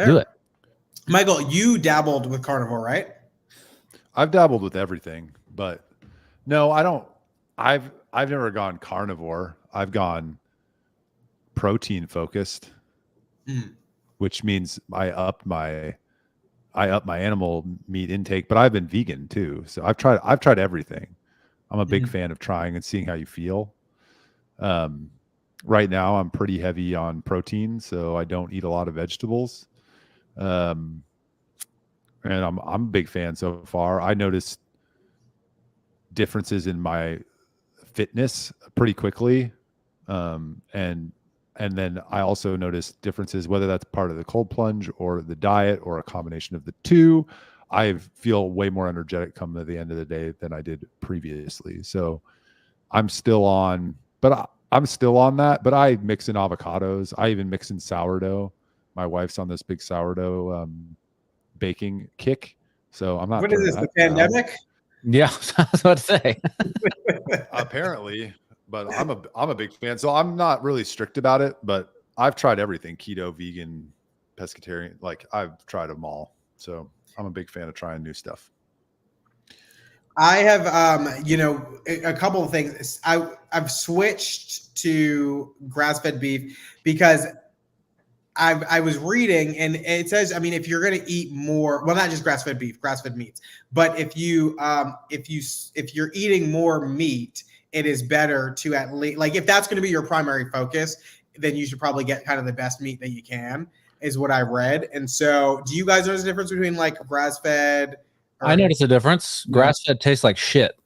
do it. Michael, you dabbled with carnivore, right? I've dabbled with everything, but no, I don't. I've never gone carnivore. I've gone protein focused, which means I upped my animal meat intake, but I've been vegan too. So I've tried everything. I'm a big fan of trying and seeing how you feel. Right now I'm pretty heavy on protein, so I don't eat a lot of vegetables. And I'm a big fan so far. I noticed differences in my fitness pretty quickly. And then I also noticed differences, whether that's part of the cold plunge or the diet or a combination of the two. I feel way more energetic come to the end of the day than I did previously. So I'm still on that, but I mix in avocados. I even mix in sourdough. My wife's on this big sourdough baking kick. So I'm not. What is this, the pandemic? Yeah, I was about to say. Apparently, but I'm a big fan. So I'm not really strict about it, but I've tried everything: keto, vegan, pescatarian. Like, I've tried them all. So I'm a big fan of trying new stuff. I have, a couple of things. I've switched to grass-fed beef because I was reading, and it says, if you're going to eat more, well, not just grass-fed beef, grass-fed meats, but if you're eating more meat, it is better to at least, like, if that's going to be your primary focus, then you should probably get kind of the best meat that you can, is what I read. And so, do you guys notice the difference between like grass-fed? I notice a difference. Grass-fed tastes like shit.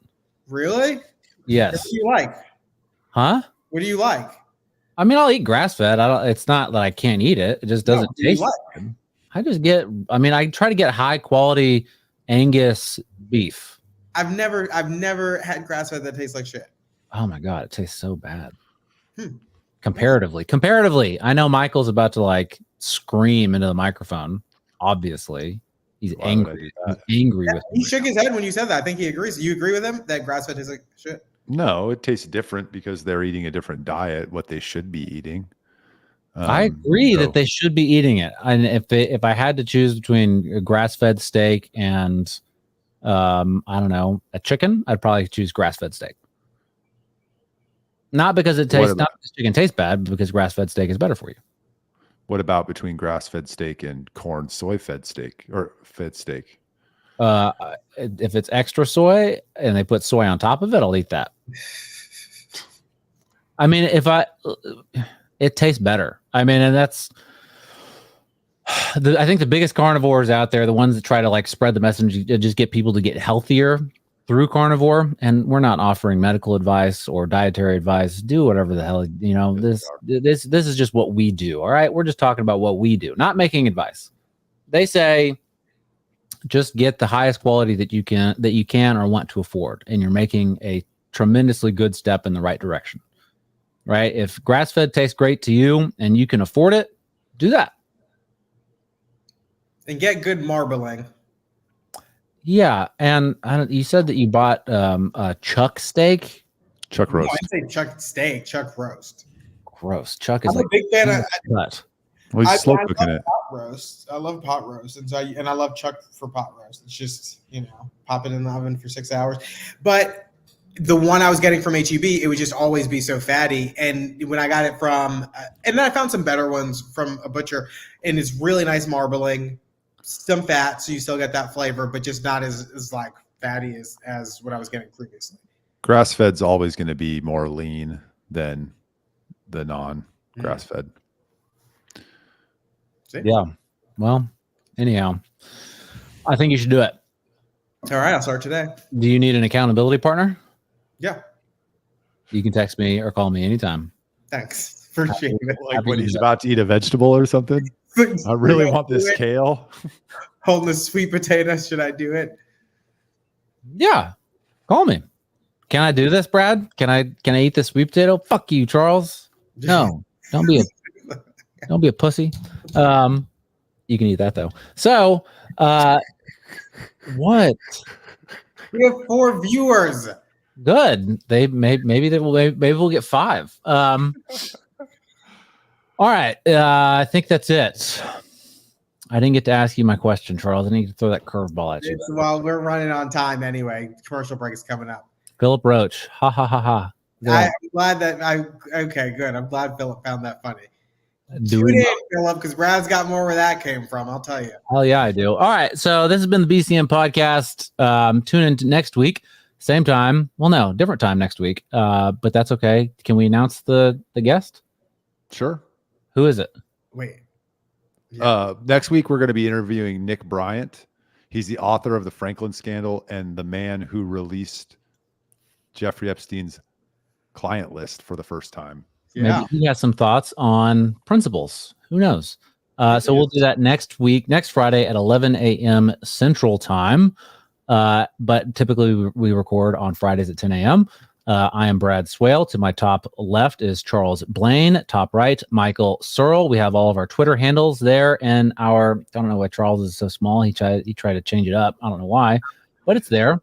Really? Yes. What do you like? Huh? What do you like? I'll eat grass-fed. It's not that I can't eat it. It just doesn't taste good. I try to get high quality Angus beef. I've never had grass-fed that tastes like shit. Oh my God, it tastes so bad. Comparatively, I know Michael's about to like scream into the microphone. Obviously, he's angry. He's angry with me. He shook his head when you said that. I think he agrees. You agree with him that grass-fed tastes like shit? No, it tastes different because they're eating a different diet, what they should be eating. I agree that they should be eating it. And if I had to choose between a grass-fed steak and I don't know, a chicken, I'd probably choose grass-fed steak. Not because chicken tastes bad, but because grass-fed steak is better for you. What about between grass-fed steak and corn soy-fed steak or fed steak? If it's extra soy and they put soy on top of it, I'll eat that. I mean, it tastes better. I mean, and that's, I think the biggest carnivores out there, the ones that try to like spread the message, just get people to get healthier through carnivore. And we're not offering medical advice or dietary advice. Do whatever the hell, you know, this is just what we do. All right. We're just talking about what we do, not making advice. They say, just get the highest quality that you can or want to afford. And you're making a tremendously good step in the right direction, right? If grass-fed tastes great to you and you can afford it, do that. And get good marbling. Yeah. And you said that you bought a chuck steak. Chuck roast. No, I'd say chuck steak, chuck roast. Gross. Chuck is I'm a big fan of cut. Well, he's slow cooking it. pot roast. I love pot roast, and I love chuck for pot roast. It's just, you know, pop it in the oven for 6 hours. But the one I was getting from HEB, it would just always be so fatty. And when I got it from, and then I found some better ones from a butcher, and it's really nice marbling, some fat, so you still get that flavor, but just not as like fatty as what I was getting previously. Grass-fed's always going to be more lean than the non-grass-fed. Yeah. Well, anyhow, I think you should do it. All right, I'll start today. Do you need an accountability partner? Yeah. You can text me or call me anytime. Thanks. Appreciate it. Like when he's about to eat a vegetable or something. I really want this kale. Holding a sweet potato. Should I do it? Yeah. Call me. Can I do this, Brad? Can I eat this sweet potato? Fuck you, Charles. No. Don't be a pussy. You can eat that though. So, what? We have 4 viewers. Good. Maybe we'll get 5. All right. I think that's it. I didn't get to ask you my question, Charles. I need to throw that curveball at you. Well, we're running on time anyway. Commercial break is coming up. Philip Roach. Ha ha ha ha. I'm glad that okay, good. I'm glad Philip found that funny. Tune in, Philip, because Brad's got more where that came from. I'll tell you. Hell yeah, I do. All right. So this has been the BCM podcast. Tune in next week. Same time. Well, no, different time next week. But that's okay. Can we announce the guest? Sure. Who is it? Wait. Next week, we're going to be interviewing Nick Bryant. He's the author of the Franklin Scandal and the man who released Jeffrey Epstein's client list for the first time. Yeah. Maybe he has some thoughts on principles. Who knows? So we'll do that next Friday at 11 a.m. Central Time. But typically we record on Fridays at 10 a.m. I am Brad Swale. To my top left is Charles Blaine. Top right, Michael Searle. We have all of our Twitter handles there, and I don't know why Charles is so small. He tried to change it up. I don't know why, but it's there.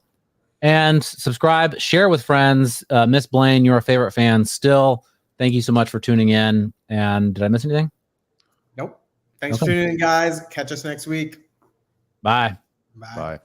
And subscribe, share with friends. Miss Blaine, you're a favorite fan still. Thank you so much for tuning in. And did I miss anything? Nope. Thanks for tuning in, guys. Catch us next week. Bye. Bye. Bye.